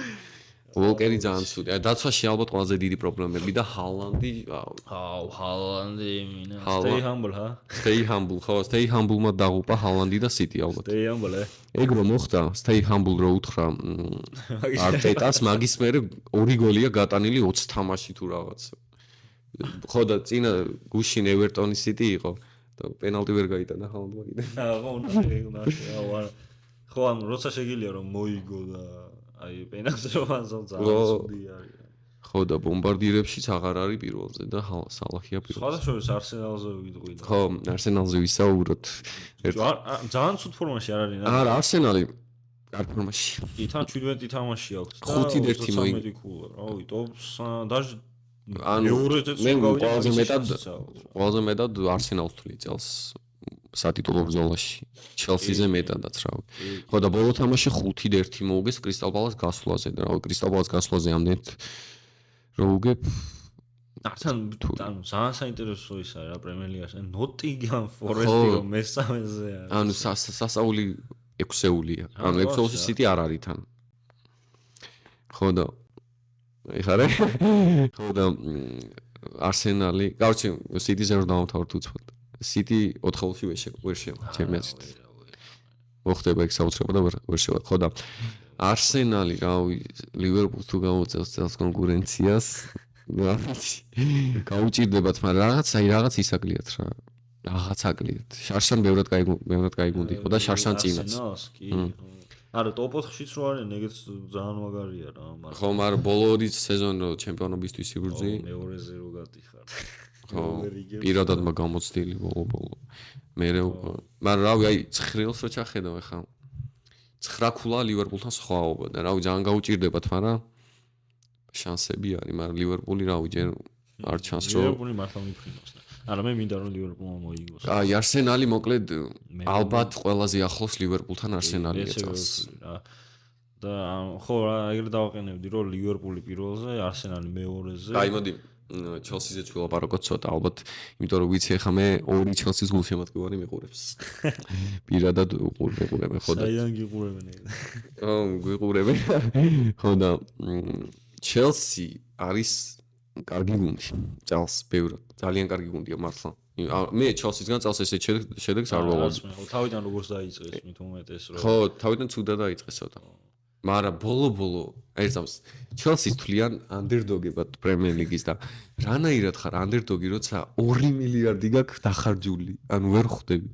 Speaker 2: ვოლკერი ძალიან ცუდია დაცვაში ალბათ ყველაზე დიდი პრობლემები და ჰალანდი
Speaker 1: აუ ჰალანდი მინა stay humble ha
Speaker 2: stay humble ხო stay humble-მა დაღუპა ჰალანდი და სიტი ალბათ
Speaker 1: stay humble
Speaker 2: ეგ რომ მოხდა stay humble რო უთხრა არტეტას მაგის მერე 2 გოლია გატანილი 20 თამაში თუ რაღაც ხო და წინა გუშინ ევერტონის სიტი იყო და პენალტი ვერ გაიტანა ჰალანდმა კიდე
Speaker 1: უნდა ხო ანუ როცა შეგიძლია რომ მოიგო და აი პენალტი რომ ანზალ ძალიან ცუდი არის
Speaker 2: ხო და ბომბარდირებშიც აღარ არის პირველზე და სალახია პირველზე
Speaker 1: სხვადასხვა არსენალზე ვიტყვი და
Speaker 2: ხო არსენალზე ვისაუბროთ
Speaker 1: ძალიან ცუდ ფორმაში არ არის
Speaker 2: არა არსენალი არ ფორმაში
Speaker 1: კი თან 17 თამაში აქვს და
Speaker 2: 5-1 მოიგო
Speaker 1: რავი ტოპს დაჟე
Speaker 2: ანუ მე ყველაზე მეტად არსენალს თვლი წელს სატიტულო ბრძოლაში ჩელსიზე მეტადაც რავი ხო და ბოლო თამაში 5-1 მოუგეს კრისტალ პალას გასვლაზე და რავი კრისტალ პალას გასვლაზე ამდენთ რო უგებ
Speaker 1: თან ანუ ძალიან საინტერესო ის არის რა პრემიერ ლიგაში ნოტინგჰამ ფორესტი რომ მესამეზე არის
Speaker 2: ანუ სასაული 6-ეულია ანუ 6-ეულში სიტი არ არის თან ხო და ეხარე ხო და არსენალი გავჩი სიტიზე რომ დავამთავროთ უცბად სიტი 4-ში ვერ შევა ჩემი აზრით მოხდება ეგ საოცრება და ვერ შევა ხო და არსენალი რავი ლივერპულს თუ გამოწევს წელს კონკურენციას გაუჭირდებათ მაგრამ რაღაც ისაგლიათ რა რაღაც აგლიათ შარშან ბევრად კაი გუნდი იყო და შარშან წინაც
Speaker 1: არა ტოპ 4-შიც რო არის ეგეც ძალიან მაგარია რა მაგრამ
Speaker 2: ხო მაგრამ ბოლო 2 სეზონი რო ჩემპიონობისთვის იბრძი
Speaker 1: მეორეზე რო გატიხარ
Speaker 2: ხო პირადად გამოცდილი ბოლო მე მაგრამ რავი აი ცხრილს რო ჩახედავ ახლა 9 ქულა ლივერპულთან სხვაობა და რავი ძალიან გაუჭირდებათ მაგრამ შანსები არის მაგრამ ლივერპული რავი ჯერ არ ჩანს რომ
Speaker 1: ლივერპული მართლა მიფრინავს არა მე მინდა რომ ლივერპულმა მოიგოს
Speaker 2: აი არსენალი მოკლედ ალბათ ყველაზე ახლოს ლივერპულთან არსენალი ეწევს
Speaker 1: და ხო რა ეგრე დავაყენებდი რომ ლივერპული პირველზე არსენალი მეორეზე
Speaker 2: აი მოდი ჩელსიზე ვილაპარაკოთ ცოტა ალბათ, იმიტომ რომ ვიცი ახლა მე ორი ჩელსის გულშემატკივარი მიყურებს. პირადად უყურებ ხო და
Speaker 1: საიდან გიყურებენ?
Speaker 2: გვიყურებენ. ხო და ჩელსი არის კარგი გუნდი. წელს ბევრად ძალიან კარგი გუნდია მართლა. მე ჩელსისგან წელს ესე შედეგს არ ვავალ.
Speaker 1: თავიდან როგორც დაიწყეს მით უმეტეს რომ
Speaker 2: ხო, თავიდან ცუდა დაიწყეს ცოტა. მაგრამ ბოლო აი წამს ჩელსის თვლიან ანდერდოგებად პრემიერ ლიგის და რანაირად ხარ ანდერდოგი როცა 2 მილიარდი გაქვს დახარჯული ანუ ვერ ხვდები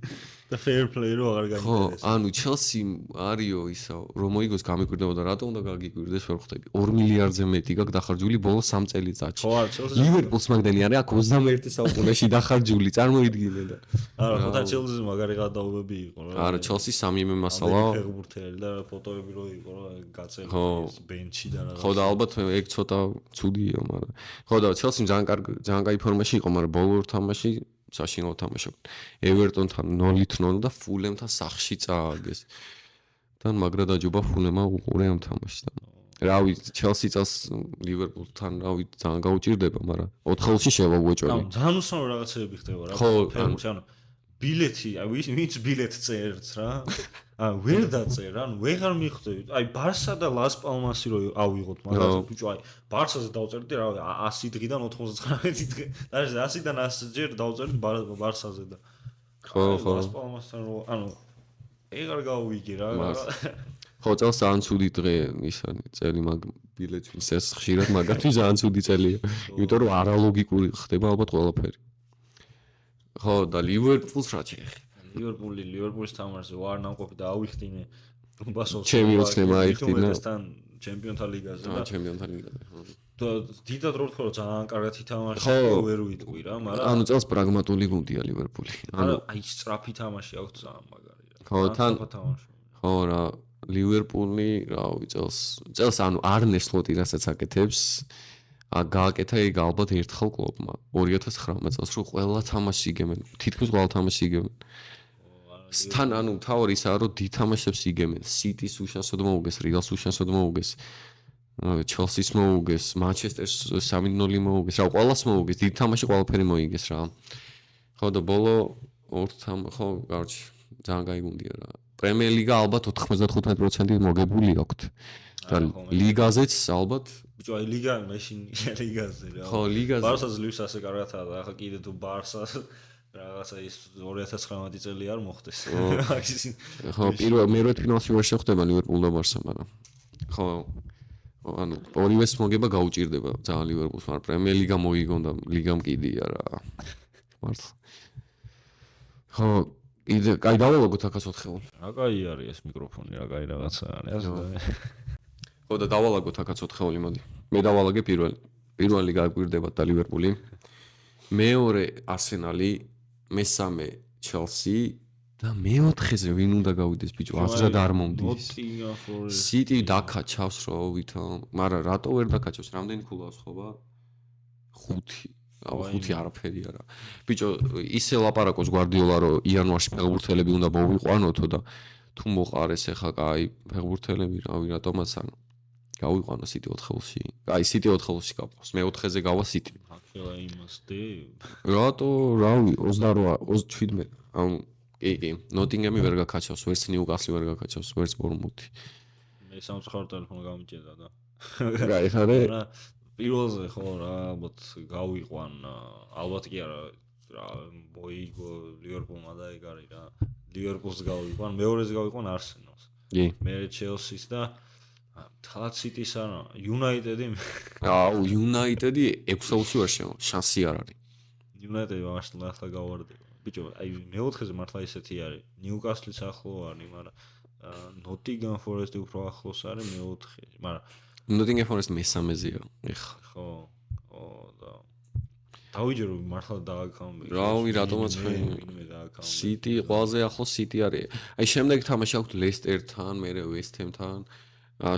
Speaker 1: და fair play რო აღარ გაინტერესებს.
Speaker 2: ხო, ანუ ჩელსი არისო ისა რომ მოიგოს გამიკვირდებოდა რატო უნდა გაგიკვირდეს ვერ ხვდები 2 მილიარდზე მეტი გაქვს დახარჯული ბოლო 3 წელიწადში.
Speaker 1: ხო, არა, ჩელსი
Speaker 2: ლივერპულს მაგდენი არის აქ 21 საუკუნეში დახარჯული წარმოიდგინე და
Speaker 1: არა, ხო და ჩელსის მაგარი გადაობები იყო რა.
Speaker 2: არა, ჩელსი სამი მასალა
Speaker 1: ფეხბურთელი და ფოტოები რო იყო რა გაწეული ბენჩი და რა.
Speaker 2: ხო და ალბათ ეგ ცოტა ცუდია, მაგრამ ხო და ჩელსი ძალიან კაი ფორმაში იყო, მაგრამ ბოლო თამაში საშინაო თამაშობდა. ევერტონთან 0-0 და ფულემთან სახში წააგეს. თან მაგრა დაჯობა ფულემა უყურე ამ თამაშს. რავი, ჩელსი წელს ლივერპულთან რავი ძალიან გაუჭირდება, მაგრამ 4-0-ში შევაგვეჭველი.
Speaker 1: ანუ ძალიან უსწავლო რაღაცები ხდება რა. ფეხბურთში ანუ ბილეთი, აი ვინც ბილეთს წერს რა. ანუ ვერ დაწერ, ანუ ვეღარ მიხვდები. აი ბარსა და ლას პალმასი რო ავიღოთ, მაგრამ ბიჭო აი ბარსაზე დავწერდი რა 100 დღიდან 99 დღე. და 100-დან 100 ჯერ დავწერდი ბარსაზე და
Speaker 2: ხო.
Speaker 1: ლას პალმასთან რო ანუ ეგარ გავიგე რა.
Speaker 2: ხო, წელს ძალიან ცუდი დღე ისანი, წელი მაგ ბილეთს ეს ხშირად მაგათი ძალიან ცუდი წელია. იმიტომ რომ არალოგიკური ხდება ალბათ ყველაფერი. ხო, და ლივერპულს რა შეეხება?
Speaker 1: ლივერპულის თამაშზე ვარ ნამყოფი და ავიხდინე ბასოს
Speaker 2: ჩემპიონთა მაიხდინა
Speaker 1: ჩემპიონთა ლიგაზე
Speaker 2: და ჩემპიონთა ლიგაზე.
Speaker 1: და დიდად რო ვთქვა რომ ძალიან კარგად ითამაშა ვერ ვიტყვი რა, მაგრამ
Speaker 2: ანუ წელს პრაგმატული გუნდია ლივერპული.
Speaker 1: ანუ აი სწრაფი თამაში აქვს ძალიან მაგარი რა.
Speaker 2: ხო, თან ხო რა ლივერპული რავი წელს ანუ არნე სლოტი რასაც აკეთებს გააკეთა ეგ ალბათ ერთხელ კლუბმა 2019 წელს რო ყველა თამაში იგემენ თითქმის ყველა თამაში იგემენ სთან ანუ თავი ისაა რომ დიდ თამაშებს იგემენ სიტის უშანსოდ მოუგეს რეალს უშანსოდ მოუგეს ჩელსის მოუგეს მანჩესტერს 3-0 მოუგეს რა ყველას მოუგეს დიდ თამაში ყველაფერი მოიგეს რა ხო და ბოლო ხო გარჩი ძალიან კაი გუნდია რა პრემიერ ლიგა ალბათ 95% მოგებული აქვთ და ლიგაზეც ალბათ
Speaker 1: ბიჭო აი ლიგა მაშინ ლიგაზე რა
Speaker 2: ხო ლიგაზე
Speaker 1: ბარსას ლივს ასე კარგადაა და ახლა კიდე თუ ბარსას რაღაცა ის 2019 წელი არ მოხდეს
Speaker 2: ხო პირველ ფინალში ვერ შეხვდება ლივერპულ და ბარსა მაგრამ ხო ანუ ორივეს მოგება გაუჭირდება ძალიან ლივერპულს მაგრამ პრემიერ ლიგა მოიგონ და ლიგამ კიდია რა მართლა ხო იდე კაი დავალაგოთ აქაც 4-ელ.
Speaker 1: რა კაი არის ეს მიკროფონი, რა კაი რაღაცა არის.
Speaker 2: ხო და დავალაგოთ აქაც 4-ელი მოდი. მე დავალაგე პირველი გაგვირდება და ლივერპული. მეორე არსენალი, მესამე ჩელსი და მეოთხეზე ვინ უნდა გავიდეს ბიჭო, აზრად არ მომდის. სიტი დაკაჩავს რო ვითომ, მაგრამ რატო ვერ დაკაჩავს? რამდენი ქულავს ხობა? 5 5 არაფერი არა. ბიჭო, ისე ლაპარაკობს გვარდიოლა, რომ იანვარში ფეხბურთელები უნდა მოვიყვანოთო და თუ მოყარეს ახლა კაი ფეხბურთელები, რავი, რატომაც ანუ გავიყვანო სიტი 4-ში. აი, სიტი 4-ში გავყავს. მე 4-ზე გავა სიტი.
Speaker 1: ახლა იმასდე.
Speaker 2: რატო, რავი, 28-27. ანუ კი, ნოტინგემი ვერ გაკაჩავს, ვერც ნიუკასლი ვერ გაკაჩავს, ვერც ბორმუთი.
Speaker 1: მე სამწუხარო ტელეფონი გამიჭედა და.
Speaker 2: კაი, ხარე?
Speaker 1: პირველზე ხო რა ალბათ გავიყვან ალბათ კი არა რა მოიგო ლივერპულმა და ეგ არის რა ლივერპულს გავიყვან მეორეზე გავიყვან არსენალს
Speaker 2: კი
Speaker 1: მე ჩელსის და თალაც სიტის არა იუნაიტედი
Speaker 2: აუ იუნაიტედი 6-ში ვერ შევა შანსი არ არის
Speaker 1: იუნაიტედი ახლა გავარდება ბიჭო აი მეოთხეზე მართლა ისეთი არის ნიუკასლიც ახლო არის მაგრამ ნოტინგემ ფორესტი უფრო ახლოს არის მეოთხეში მაგრამ
Speaker 2: ნოტინგემ ფორესტ მესამეზეა ეხა
Speaker 1: ხო და დავიჯერო მართლა დააკამბე
Speaker 2: რავი რატომაც სიტი ყველაზე ახლოს სიტი არის აი შემდეგ თამაში აქვს ლესტერთან მერე ვესთემთან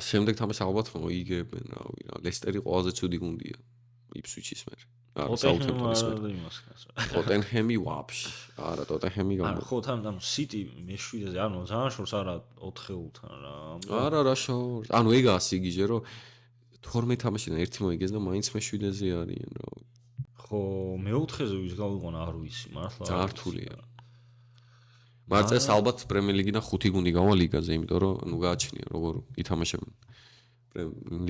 Speaker 2: შემდეგ თამაში ალბათ მოიგებენ რავი რა ლესტერი ყველაზე ცუდი გუნდია იფსვიჩის მერე არა საუთჰემპტონის მერე ტოტენჰემი ვაფშე არა ტოტენჰემი გამო
Speaker 1: ხო თან სიტი მე7-ზე ანუ ძალიან შორს არა 4-ელთან რა
Speaker 2: არა რა შორს ანუ ეგაა სიგიჟე რომ 12 თამაშიდან ერთი მოიგეს და მაინც მე7-ზე არიან რა
Speaker 1: ხო მეოთხეზე ვის გავიყვანა არ ვიცი მართლა
Speaker 2: ძალიან რთულია მაგრამ წეს ალბათ პრემიერ ლიგიდან 5 გუნდი გავა ლიგაზე იმიტომ რომ ნუ გააჩნია როგორ ითამაშებენ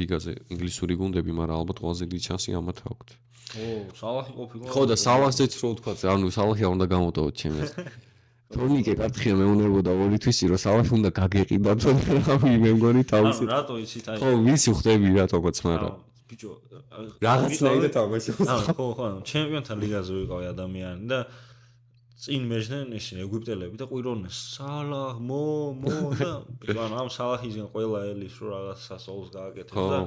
Speaker 2: ლიგაზე ინგლისური გუნდები მაგრამ ალბათ ყველაზე დიდი შანსი ამათ აქვთ
Speaker 1: სალაჰი ყოფილა
Speaker 2: ხო და სალაჰზეც რო ვთქვა ანუ სალაჰი უნდა გამოტოვოთ ჩემს თორნიკე კარტხია მეუნებოდა ორი თვისი რომ სალაჰი უნდა გაგეყიდა თორე მე მგონი თავისი
Speaker 1: რატო იცით აი
Speaker 2: ხო ვიცი ხვდები რატომაც მაგრამ
Speaker 1: ბიჭო
Speaker 2: რაღაცნაირად თამაშობს
Speaker 1: ხო ჩემპიონთა ლიგაზე ვიყავი ადამიანი და წინ მეждენ ისინი ეგვიპტელები და ყვიროდნენ სალაჰ მო და ანუ ამ სალაჰისგან ყველა ელის რო რაღაც სასოულს გააკეთებს და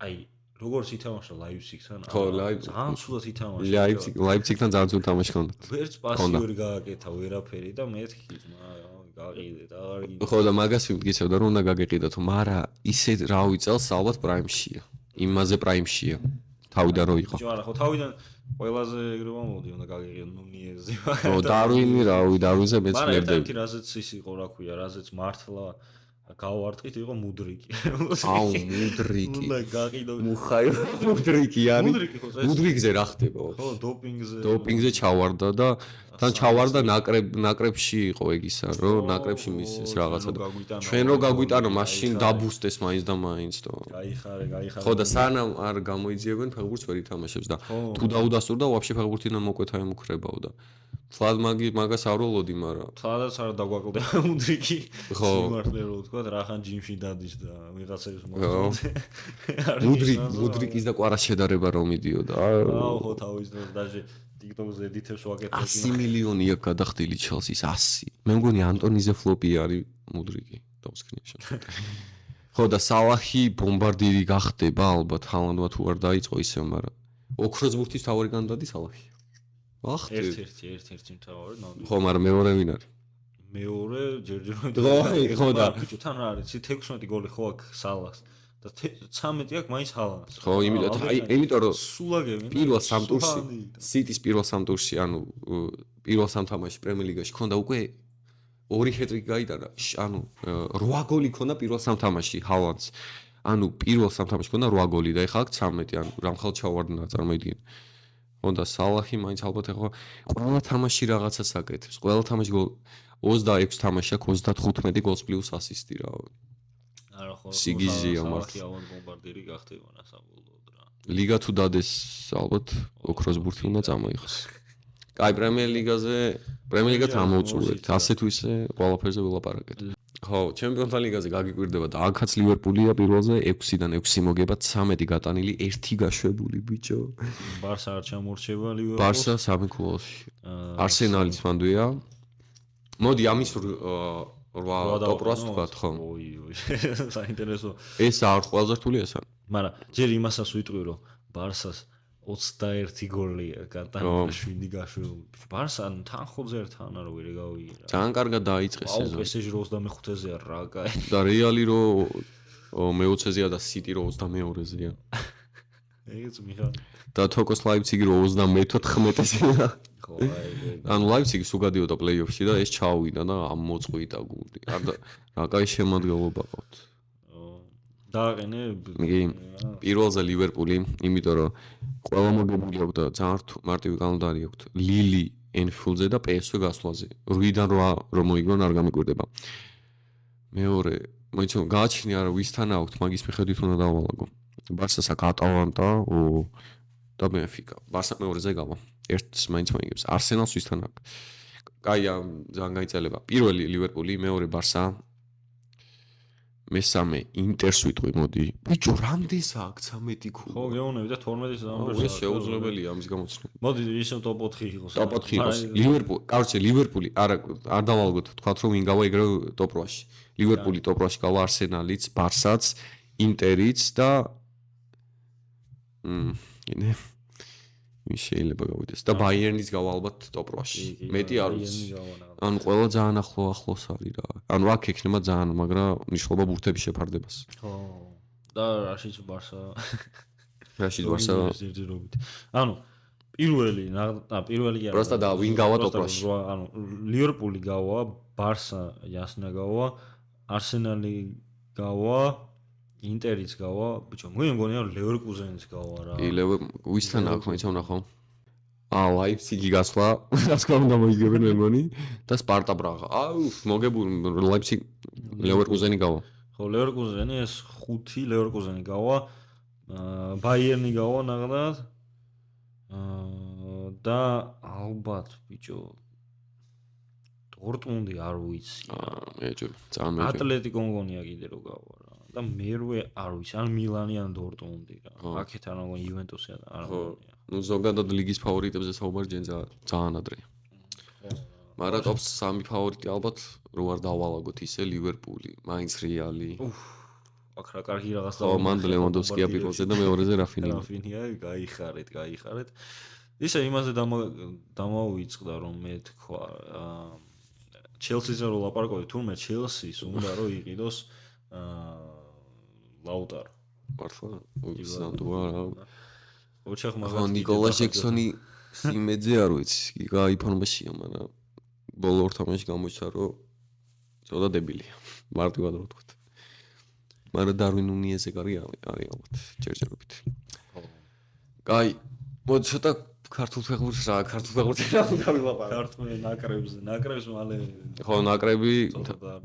Speaker 1: აი როგორც ითამაშა ლაიფციგთან
Speaker 2: ხო ლაიფციგ
Speaker 1: ძალიან ცუდად ითამაშა
Speaker 2: ლაიფციგთან ძალიან ცუდ თამაში ჰქონდა
Speaker 1: ვერც პასი ვერ გააკეთა ვერაფერი და მეთქი გაყიდეთ აღარ გინდა
Speaker 2: ხო და მაგას ვიმტკიცებდა რომ უნდა გაგეყიდათ მაგრამ ისე რავი წელს ალბათ პრაიმშია იმაზე პრაიმშია თავიდან რო იყო
Speaker 1: ბიჭო არა ხო თავიდან ყველაზე ეგრევა მოდი უნდა გაგეყიდო ნუნიეზი
Speaker 2: ხო დარვინი რავი დარვინზე მეც მერდები
Speaker 1: მაგრამ ერთი რაზეც ის იყო რა ქვია რაზეც მართლა გავარტყით იყო მუდრიკი
Speaker 2: აუ მუდრიკი
Speaker 1: უნდა გაგიდო
Speaker 2: მუხაი მუდრიკი არის მუდრიკზე რა ხდება
Speaker 1: ხო
Speaker 2: დოპინგზე ჩავარდა და თან ჩავარდა ნაკრებში იყო ეგ ისა რომ ნაკრებში მისცეს რაღაცა ჩვენ რო გაგვიტანო მაშინ დაბუსტეს მაინც და მაინც თო
Speaker 1: გაიხარე
Speaker 2: ხო და სანამ არ გამოიძიებენ ფეხბურთს ვერ ითამაშებს და თუ დაუდასტურდა ვაფშე ფეხბურთიდან მოკვეთა ემუქრებაო და თლად მაგას არ ველოდი მაგრამ
Speaker 1: თლადაც არ დაგვაკლდა მუდრიკი სიმართლე რო ვთქვა რახან ჯიმში დადის და ვიღაცებს
Speaker 2: მოხდა მუდრიკის და კვარას შედარება რომ მიდიოდა
Speaker 1: აუ ხო თავის დროს დაჟე TikTok-ზე ედიტებს ვაკეთებ
Speaker 2: 100 მილიონი აქვს გადახდილი ჩელსის 100 მე მგონი ანტონიზე ფლოპი არის მუდრიკი დავსკნიე ხო და სალაჰი ბომბარდირი გახდება ალბათ ჰალანდმა თუ არ დაიწყო ისე მაგრამ ოქროს ბურთის თავი განდადი სალაჰი
Speaker 1: ერთ-ერთი მთავარი ნამდვილად
Speaker 2: ხო მაგრამ მეორე ვინ არის
Speaker 1: მეორე ჯერჯერობით
Speaker 2: ხო და
Speaker 1: ბიჭო თან რა არის 16 გოლი ხო აქვს სალაჰს და 13 აქვს მაინც ჰალანდს
Speaker 2: ხო იმიტომ რომ
Speaker 1: სულაგები
Speaker 2: პირველ სამ ტურში სიტის პირველ სამ ტურში ანუ პირველ სამ თამაშში პრემიერ ლიგაში ქონდა უკვე ორი ჰეტრიკი გაიტანა ანუ 8 გოლი ქონდა პირველ სამ თამაშში ჰალანდს ანუ პირველ სამ თამაშში ქონდა 8 გოლი და ეხლა აქვს 13 ანუ რამხელ ჩავარდნა წარმოიდგინე ხონდა სალაჰი მაინც ალბათ ეხლა ყველა თამაში რაღაცას აკეთებს ყველა თამაში 26 თამაში აქვს 35 გოლს პლუს ასისტი რა
Speaker 1: არა ხო
Speaker 2: სიგიზია მართლა
Speaker 1: ალბათ ბომბარდირი გახდება ნასაბოლოოდ რა
Speaker 2: ლიგა თუ დადეს ალბათ ოქროს ბურთი უნდა წამოიღოს კაი პრემიერ ლიგა თამოუწურეთ ასე თუ ისე ყველაფერზე ველაპარაკეთ ხო ჩემპიონთა ლიგაზე გაგიკვირდება და აქაც ლივერპულია პირველზე 6-დან 6 მოგება 13 გატანილი 1 გაშვებული ბიჭო
Speaker 1: ბარსა არ ჩამორჩება ლივერპულს
Speaker 2: ბარსა 3 ქულში არსენალიც მანდვია მოდი ამის 8 ტოპ 8-ს ვთქვათ ხო
Speaker 1: საინტერესო
Speaker 2: ეს არ ყველაზე რთულია ეს
Speaker 1: მაგრამ ჯერ იმასაც ვიტყვი რომ ბარსას 21 გოლი გატანა 7 გაშვებული ბარსა თანხოზე ერთან არ ვერ გავიგე
Speaker 2: ძალიან კარგად დაიწყეს
Speaker 1: სეზონი აუ PSG რო 25-ეზეა რა კაი
Speaker 2: და რეალი რო მე-20-ზეა და სიტი რო 22-ზეა
Speaker 1: ეგეც მიხარ
Speaker 2: და თოკოს ლაიფციგი რო 34-ეზეა
Speaker 1: ხო აი
Speaker 2: ანუ ლაიფციგი სულ გადიოდა პლეი-ოფში და ეს ჩაუვიდა და ამ მოწყვიტა გუნდი რა კაი შემადგენლობა ყავთ
Speaker 1: დააყენე
Speaker 2: პირველზე ლივერპული იმიტომ რომ ყველა მოგებული აქვს და ძალიან მარტივი კალენდარი აქვს ლილი ენფილდზე და PSV გასვლაზე 8-დან 8 რომ მოიგონ არ გამიკვირდება მეორე მოიცო გააჩნია რა ვისთან აქვს მაგის მიხედვით უნდა დავალაგო ბარსას აქვს ატალანტა და ბენფიკა ბარსა მეორეზე გავა ერთს მაინც მოიგებს არსენალს ვისთან აქვს კაი ძალიან გაიწელება პირველი ლივერპული მეორე ბარსა მესამე ინტერს ვიტყვი მოდი ბიჭო რამდენს აქვს 13 ქულა
Speaker 1: ხო გეუბნები და 12-ის ამბერს
Speaker 2: ეს შეუძლებელია ამის გამოცნობა
Speaker 1: მოდი ისე ტოპ 4 იყოს
Speaker 2: ტოპ 4 იყოს ლივერპული კარჩე ლივერპული არ დავალგოთ თქვათ რომ ვინ გავა ეგრე ტოპ 8-ში ლივერპული ტოპ 8-ში გავა არსენალიც ბარსაც ინტერიც და ინე ვინ შეიძლება გავიდეს და ბაიერნიც გავა ალბათ ტოპ 8-ში მეტი არ ვიცი ანუ ყველა ძალიან ახლოს არის რა ანუ აქ ექნება ძალიან მაგრამ ნიშნობა ბურთების შეფარდებას
Speaker 1: ხო და რაშიც ბარსა ზერჯერობით ანუ პირველი კი არა
Speaker 2: პროსტა და ვინ გავა ტოპ 8-ში
Speaker 1: ანუ ლივერპული გავა ბარსა იასნა გავა არსენალი გავა ინტერიც გავა ბიჭო მე მგონია ლევერკუზენიც გავა რა
Speaker 2: კი ვისთან აქვს მოიცა ვნახო ლაიფციგი გასვლა, რას თქმა უნდა მოიგებენ მე მგონი და სპარტა ბრაღა. მოგებული ლაიფციგ ლევერკუზენი გავა.
Speaker 1: ხო, ლევერკუზენი ეს 5 ლევერკუზენი გავა. ბაიერნი გავა ნახდათ. და ალბათ ბიჭო დორტმუნდი არ ვიცი.
Speaker 2: მეჯერ, წამეჯერ.
Speaker 1: ატლეტიკო მგონია კიდე რო გავა რა. და მერვე არ ვიცი, ან მილანი ან დორტმუნდი რა. აქეთ არ მგონი იუვენტუსი არ მგონია.
Speaker 2: ნუ ზოგადად ლიგის ფავორიტებზე საუბარი ძალიან ადრეა. მაგრამ ტოპ 3 ფავორიტი ალბათ რო არ დავალაგოთ ისე ლივერპული, მაინც რეალი.
Speaker 1: აქ რა კარგი რაღაც
Speaker 2: და მან ლევანდოვსკია პირველზე და მეორეზე რაფინია.
Speaker 1: რაფინია გაიხარეთ. ისე იმაზე დამოვიწყდა რომ მე თქვა ჩელსიზე რო ლაპარაკობდი თურმე ჩელსის უნდა რომ იყიდოს ლაუტარო.
Speaker 2: მართლა უცნაურია რა.
Speaker 1: ოჩახ
Speaker 2: მაგა ნიკოლა ჯექსონი იმედზე არ ვიცი, გაი ფორმაშია, მაგრამ ბოლო ორ თამაში გამოჩნდა რომ ცოტა დებილია. მარტივად რო ვთქვათ. მაგრამ დარვინ ნუნიესზე არის ალბათ ჯერჯერობით. კაი, მოდი ცოტა ქართულ ფეხბურთს რა უნდა ვილაპარაკო.
Speaker 1: ქართული ნაკრებს მალე
Speaker 2: ხო, ნაკრები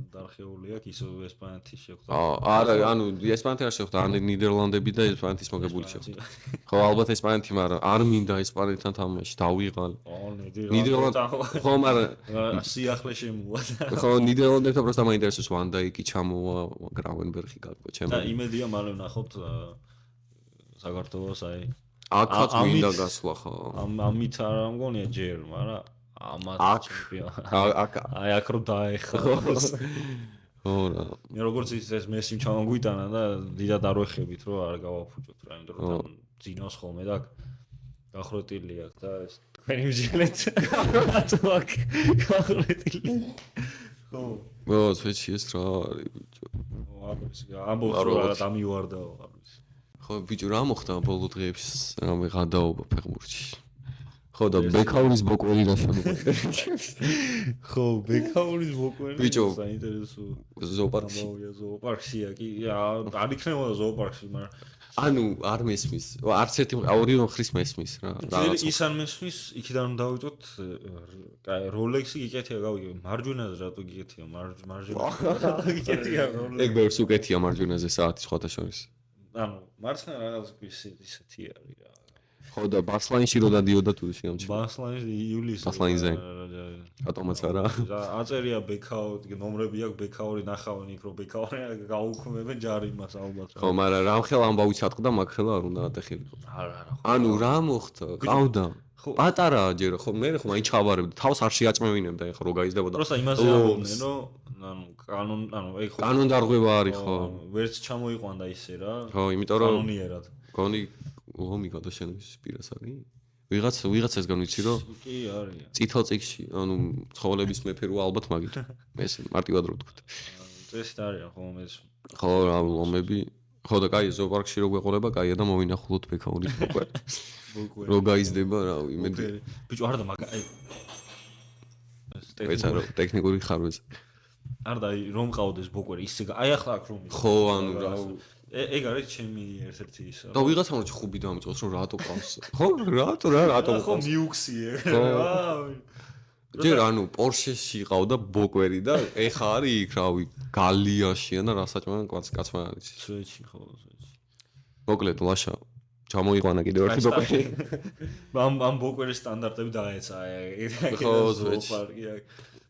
Speaker 1: დარხეული აქვს ისო ესპანეთის შეხვდა.
Speaker 2: არა, ანუ ესპანეთი არ შეხვდა, ან ნიდერლანდები და ესპანეთის მოგებული შეხვდა. ხო, ალბათ ესპანეთი, მაგრამ არ მინდა ესპანეთთან თამაში, დავიღალ. ნიდერლანდები. ხო, მაგრამ
Speaker 1: სიახლე შემოვა.
Speaker 2: ხო, ნიდერლანდებთან პროსტა მაინტერესებს ვან დაიკი ჩამოვა, გრავენბერგი გაკო ჩემო.
Speaker 1: და იმედია მალე ვნახოთ საქართველოს აი
Speaker 2: აქაც მინდა გასვლა ხო.
Speaker 1: ამით არ მგონია ჯერ, მაგრამ ამათ ჩემპიონი. აი აქ რო დაეხო.
Speaker 2: ხო რა.
Speaker 1: მე როგორც ის მესიმ ჩამოგვიტანა და დიდად არ ვეხებით რომ არ გავაფუჭოთ რა, იმიტომ რომ ძინავს ხოლმე და გახროტილი აქვს და ეს თქვენი ვიჯელეთ. რატო აქ გახროტილი? ხო.
Speaker 2: მო სვეჩი ეს რა არის ბიჭო.
Speaker 1: არის ამბობს რომ რა დამივარდაო არის.
Speaker 2: ხო ბიჭო რა მოხდა ბოლო დღეებში რამე გადაობა ფეხბურთში. ხო და ბეკაურის ბოკვერი რა შემოგვიყვება.
Speaker 1: ხო ბეკაურის ბოკვერი
Speaker 2: ბიჭო
Speaker 1: საინტერესო
Speaker 2: ზოოპარკში.
Speaker 1: ზოოპარკშია კი არ იქნებოდა ზოოპარკში მაგრამ
Speaker 2: ანუ არ მესმის არც ერთი ორი ხრის მესმის რა
Speaker 1: რაღაც ის არ მესმის იქიდან უნდა დავიწყოთ კაი როლექსი გიკეთია გავიგე მარჯვენაზე რატო გიკეთია მარჯვენა გიკეთია როლექსი
Speaker 2: ეგ ბევრს უკეთია მარჯვენაზე საათი სხვათა შორის
Speaker 1: ანუ მარცხენა რაღაც ისეთი არის რა
Speaker 2: ხო და ბასლაინში რო დადიოდა თუ შეამჩნია
Speaker 1: ბასლაინში ივლისში
Speaker 2: ბასლაინზე ატომაც არა
Speaker 1: აწერია ბეკაო ნომრები აქვს ბეკაური ნახავენ იქ რომ ბეკაური გაუქმებენ ჯარიმას ალბათ
Speaker 2: ხო მაგრამ რამხელა ამბავი ჩატყდა მაგხელა არ უნდა ატეხილიყო
Speaker 1: არა
Speaker 2: ანუ რა მოხდა ყავდა პატარაა ჯერ ხო მე ხო მაინც ჩავარებდი თავს არ შეაწმევინებდა ეხლა რო გაიზრდებოდა
Speaker 1: პროსტა იმაზე ამბობდნენ რომ ანუ ეგ ხო
Speaker 2: კანონდარღვევა არის ხო
Speaker 1: ვერც ჩამოიყვანდა ისე რა
Speaker 2: ხო იმიტომ რომ
Speaker 1: კანონიერად
Speaker 2: გონი ომი გადაშენების პირას არის ვიღაცას განვიცი რომ
Speaker 1: კი არის
Speaker 2: წითელ წიგში ანუ ცხოველების მეფე რო ალბათ მაგით ეს მარტივად რო ვთქვით
Speaker 1: წესით არის ხო ეს
Speaker 2: ხო რა ომები ხო და კაი ზოოპარკში რო გვეყოლება კაია და მოვინახულოთ ბეკაურის ბოკვერი რო გაიზრდება რა იმედი
Speaker 1: ბიჭო არა და მაგ აი
Speaker 2: ეს არა ტექნიკური ხარვეზე
Speaker 1: არ და რომ ყავდეს ბოკვერი ისე აი ახლა აქ რომ
Speaker 2: ხო ანუ რა
Speaker 1: ეგ არის ჩემი ერთ-ერთი ისა
Speaker 2: და ვიღაცამ რო ხუბი დამიწყოს რომ რატო ყავს ხო რატო
Speaker 1: ხო მიუქსიე რა
Speaker 2: ჯერ ანუ პორშეში ყავდა ბოკვერი და ეხა არის იქ რავი გალიაში და რასაჭმან კაცმა არის
Speaker 1: სვეჩი ხო სვეჩი
Speaker 2: მოკლედ ლაშა ჩამოიყვანა კიდევ ერთი ბოკვერი
Speaker 1: ამ ბოკვერის სტანდარტები დაეცა აი
Speaker 2: ხო სვეჩი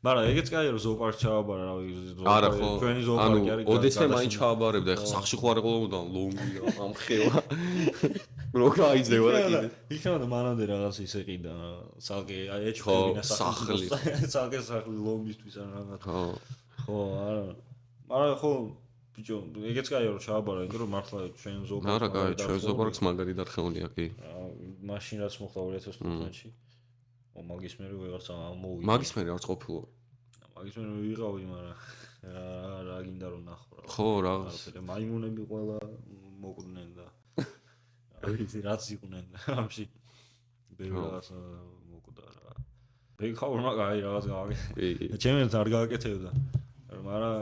Speaker 1: მაგრამ ეგეც კაია რომ ზოოპარკ ჩავაბარა რავი
Speaker 2: არა ხო
Speaker 1: ჩვენი ზოოპარკი არის
Speaker 2: ოდესმე მაინც ჩავაბარებდა ეხა სახში ხო არ ეყოლოდა ლონგია ამხელა რო გაიზევა და კიდე
Speaker 1: იქნებოდა მანამდე რაღაც ისე ყიდა სალკე აი ეჩხებინა
Speaker 2: სახლი
Speaker 1: სახლი ლომისთვის ან რაღაც ხო არა მაგრამ ხო ბიჭო ეგეც კაია რომ ჩავაბარა იმიტომ რომ მართლა ჩვენ ზოოპარკს
Speaker 2: არა კაი ჩვენ ზოოპარკს მაგარი დარხეულია კი
Speaker 1: მაშინ რაც მოხდა 2015-ში მაგის მე ვიღაცა მოვიდა
Speaker 2: მაგის მე არც ყოფილო
Speaker 1: მაგის მე ვიღავი მაგრამ რა გინდა რომ ნახო რა
Speaker 2: ხო რაღაც
Speaker 1: მაიმუნები ყველა მოკვდნენ და ის რაც იყვნენ ამში ბევრი რაღაც მოკვდა რა ბეკაურმა კაი რაღაც გავაკეთე ჩემს არ გააკეთებდა მაგრამ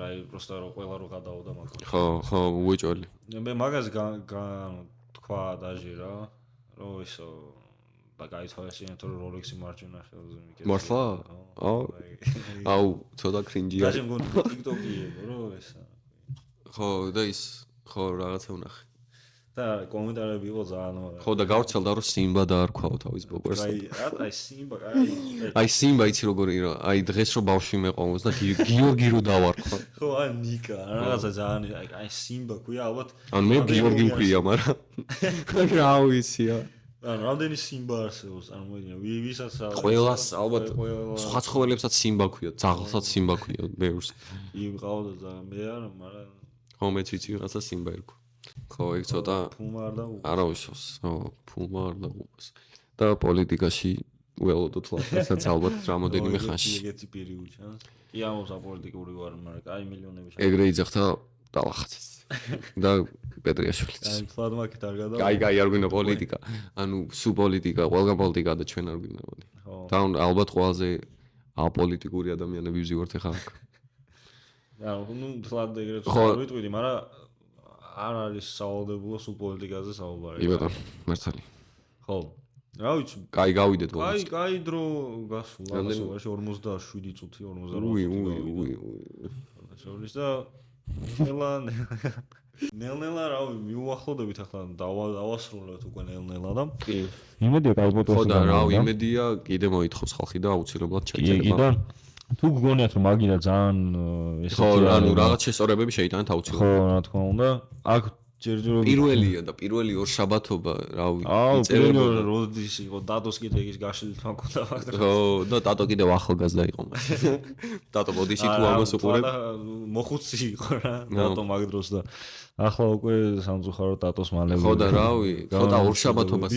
Speaker 1: რაი პროსტა რო ყველა რო გადაოდა მაგას
Speaker 2: ხო უეჭველი
Speaker 1: მე მაგას თქვა დაჟე რა რომ ისო გაიცვალე თუ როლექსი მარჯვენა ხელზე მიკეთე.
Speaker 2: მართლა? აუ, ცოტა კრინჯია.
Speaker 1: გაჟე მგონი TikTok-ი იყო რო ესა.
Speaker 2: ხო, და ის ხო რაღაცა ვნახე.
Speaker 1: და კომენტარები იყო ძალიან ωραία.
Speaker 2: ხო და გავრცელდა რომ სიმბა დაარქვაო თავის ბოგვერს.
Speaker 1: აი სიმბა,
Speaker 2: აი სიმბა იცი როგორი რა, აი დღეს რო ბავშვი მეყავს და გიორგი რო დავარქვა.
Speaker 1: ხო, აი ნიკა, რაღაცა ძალიან აი სიმბა ქვია ალბათ.
Speaker 2: ან მე გიორგი მქვია, მაგრამ რა ვიცია.
Speaker 1: ანუ რამდენი სიმბა არსებობს, წარმოიდგინე, ვისაც
Speaker 2: ყველას ალბათ სხვა ცხოველებსაც სიმბა ქვია, ძაღლსაც სიმბა ქვია, ბევრს.
Speaker 1: იმყავდა ძალიან მე არა, მაგრამ
Speaker 2: ხო მეც ვიცი რაღაცა სიმბა ერქვა. ხო, ეგ ცოტა
Speaker 1: ფულმა არ დაუყოს.
Speaker 2: არა უშავს, ხო, ფულმა არ დაუყოს. და პოლიტიკაში ველოდოთ ლაფასაც ალბათ რამოდენიმე ხანში.
Speaker 1: ეგეთი პირი უჩანს. კი ამობს აპოლიტიკური ვარ, მაგრამ აი მილიონები შე.
Speaker 2: ეგრე იძახდა დალახაცეს. და პეტრიაშვილიც.
Speaker 1: აი თლად მაგით არ გადა.
Speaker 2: კაი, არ გვინდა პოლიტიკა. ანუ სუ პოლიტიკა, ყველგან პოლიტიკა და ჩვენ არ გვინდა. და ალბათ ყველაზე აპოლიტიკური ადამიანები ვზივართ ახლა.
Speaker 1: ნუ თლად ეგრეთ არ ვიტყვიდი, მაგრამ არ არის სავალდებულო სულ პოლიტიკაზე საუბარი.
Speaker 2: კი ბატონო, მართალი.
Speaker 1: ხო. რა ვიცი,
Speaker 2: კაი გავიდეთ ბოლოს.
Speaker 1: კაი დრო გასულა, 47 წუთი, 48 წუთი. შორის და ნელ-ნელა რა მიუახლოვდებით ახლა დავასრულებთ უკვე ნელ-ნელა და
Speaker 2: კი.
Speaker 1: იმედია კაი პოდკასტი.
Speaker 2: ხო და რა იმედია კიდე მოითხოვს ხალხი და აუცილებლად ჩაიწერება.
Speaker 1: კი და თუ გგონიათ რომ მაგიდა ძალიან
Speaker 2: ესეთი ხო ანუ რაღაც შესწორებები შეიტანეთ აუცილებლად.
Speaker 1: ხო რა თქმა უნდა აქ ჯერჯერობით
Speaker 2: პირველია და პირველი ორ შაბათობა რავი
Speaker 1: იწერებოდა როდის იყო დატოს კიდე ის გაშლილი თან ქონდა ფაქტობრივად
Speaker 2: ხო და დატო კიდევ ახალგაზრდა იყო დატო ბოდიში თუ ამას უყურებ
Speaker 1: მოხუცი იყო რა დატო მაგ დროს და ახლა უკვე სამწუხარო დატოს მალევე
Speaker 2: ხო და რავი ცოტა ორ შაბათობას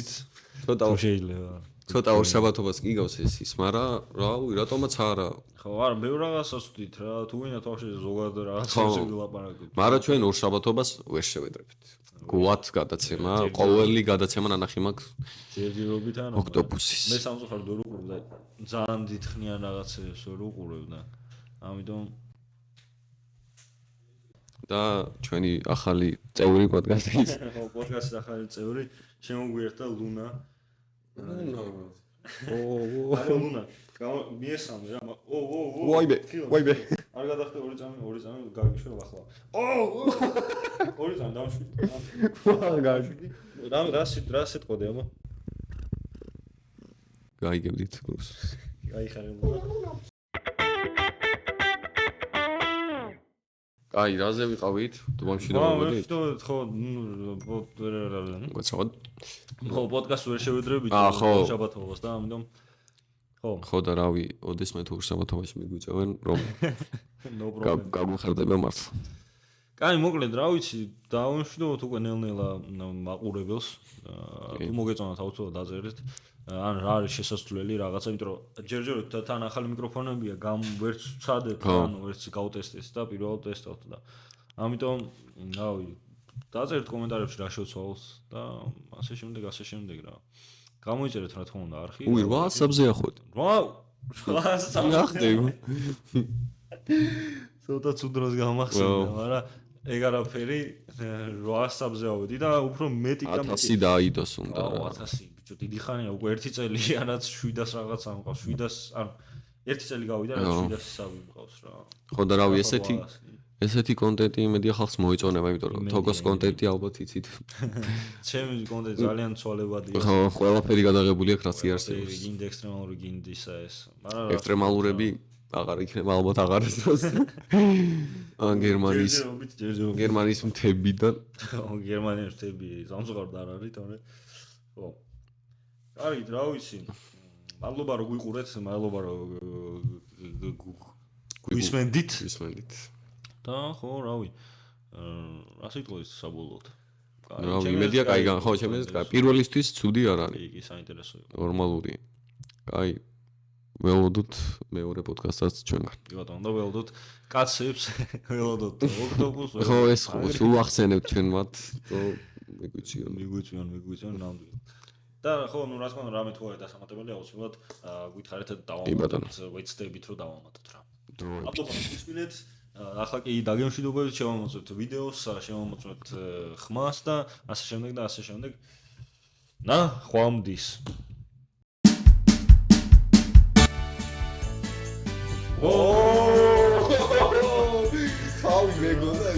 Speaker 2: ცოტა
Speaker 1: შეიძლება
Speaker 2: ცოტა ორ შაბათობას კი გავს ის მაგრამ რავი რატომაც არა
Speaker 1: ხო არა მე რაღაცას ვთქვით რა თუ ვინა თავში ზოგადად რაღაცას ვილაპარაკებთ
Speaker 2: მაგრამ ჩვენ ორ შაბათობას ვერ შევედრებთ გუათ გადაცემა ყოველი გადაცემა ნანახი მაქვს
Speaker 1: ჯერჯერობით ანუ
Speaker 2: ოქტოპუსის
Speaker 1: მე სამწუხაროდ ვერ უყურებ და ძალიან დიდხნიან რაღაცებს ვერ უყურებ და ამიტომ
Speaker 2: და ჩვენი ახალი წევრი პოდკასტის
Speaker 1: ხო პოდკასტის ახალი წევრი შემოგვიერთდა ლუნა ლუნა მიესალმე რა
Speaker 2: ვაიბე
Speaker 1: არ გადახტე ორი წამი გაგიშვებ ახლა ორი წამი დავშვი
Speaker 2: გაიშვი
Speaker 1: რა სიტყოდე ამა
Speaker 2: გაიგებდით გულს
Speaker 1: გაიხარებოდა
Speaker 2: აი რაზე ვიყავით დუბანში და მოვიდით
Speaker 1: ხო
Speaker 2: გაცხოვთ
Speaker 1: ხო პოდკასტს ვერ შევედრებით შაბათობას და ამიტომ
Speaker 2: ხო და რავი ოდესმე თუ შაბათობაში მიგვიწევენ რომ გაგვხარდება მართლა
Speaker 1: კაი მოკლედ რა ვიცი დავიმშვიდობთ უკვე ნელ-ნელა მაყურებელს თუ მოგეწონათ აუცილებლად დაწერეთ ან რა არის შესაძლებელი რაღაცა იმიტომ რომ ჯერჯერობით თან ახალი მიკროფონებია ვერც ვცადეთ ანუ ვერც გავტესტეთ და პირველად ტესტავთ და ამიტომ რავი დაწერეთ კომენტარებში რა შევცვალოთ და ასე შემდეგ რა გამოიწერეთ რა თქმა უნდა არხი
Speaker 2: უი 800-ზე ახოთ
Speaker 1: 800-ზე ცოტა ცუდროს გამახსენდა მაგრამ ეგ არაფერი 800-ზე ავედი და უფრო მეტი
Speaker 2: კამპანი 1000 დაიდოს უნდა
Speaker 1: რა 1000 ბიჭო დიდი ხანია უკვე 1 წელია რაც 700 რაღაცა მყავს 700 ანუ 1 წელი გავიდა რაც 700-ი მყავს რა
Speaker 2: ხო და რავი ესეთი კონტენტი იმედია ხალხს მოიწონება იმიტომ რომ თოგოს კონტენტი ალბათ იცით
Speaker 1: ჩემი კონტენტი ძალიან ცვალებადია
Speaker 2: ხო ყველაფერი გადაღებული აქვს რაც იარსებობს
Speaker 1: გინდა ექსტრემალური გინდისა ეს მაგრამ
Speaker 2: ექსტრემალურები აღარ იქნება ალბათ აღარასდროს ან გერმანიის მთებიდან
Speaker 1: ხო გერმანიის მთები სამწუხაროდ არ არის თორე ხო კარგი რა ვიცი მადლობა რომ გვიყურეთ მადლობა რომ გვისმენდით და ხო რავი რა სიტყვის საბოლოოდ
Speaker 2: რა იმედია კაი ხო ჩემს კაი პირველისთვის ცუდი არ არის
Speaker 1: კი საინტერესოა
Speaker 2: ნორმალური კაი ველოდოთ მეორე პოდკასტსაც ჩვენგან
Speaker 1: კი ბატონო და ველოდოთ კაცებს ველოდოთ ოქტოპუსს
Speaker 2: ხო ეს სულ ახსენებთ ჩვენ მათ
Speaker 1: მიგვიწვიან ნამდვილად და ხო ნუ რა თქმა უნდა რამე თუ არის დასამატებელი აუცილებლად გითხარით დავამატოთ ვეცდებით რომ დავამატოთ რა აბდობა მისმილეთ ახლა კი დაგემშვიდობებით შევამოწმებთ ვიდეოს შევამოწმებთ ხმას და ასე შემდეგ და ასე შემდეგ ხვამდის
Speaker 2: თავი მეგონა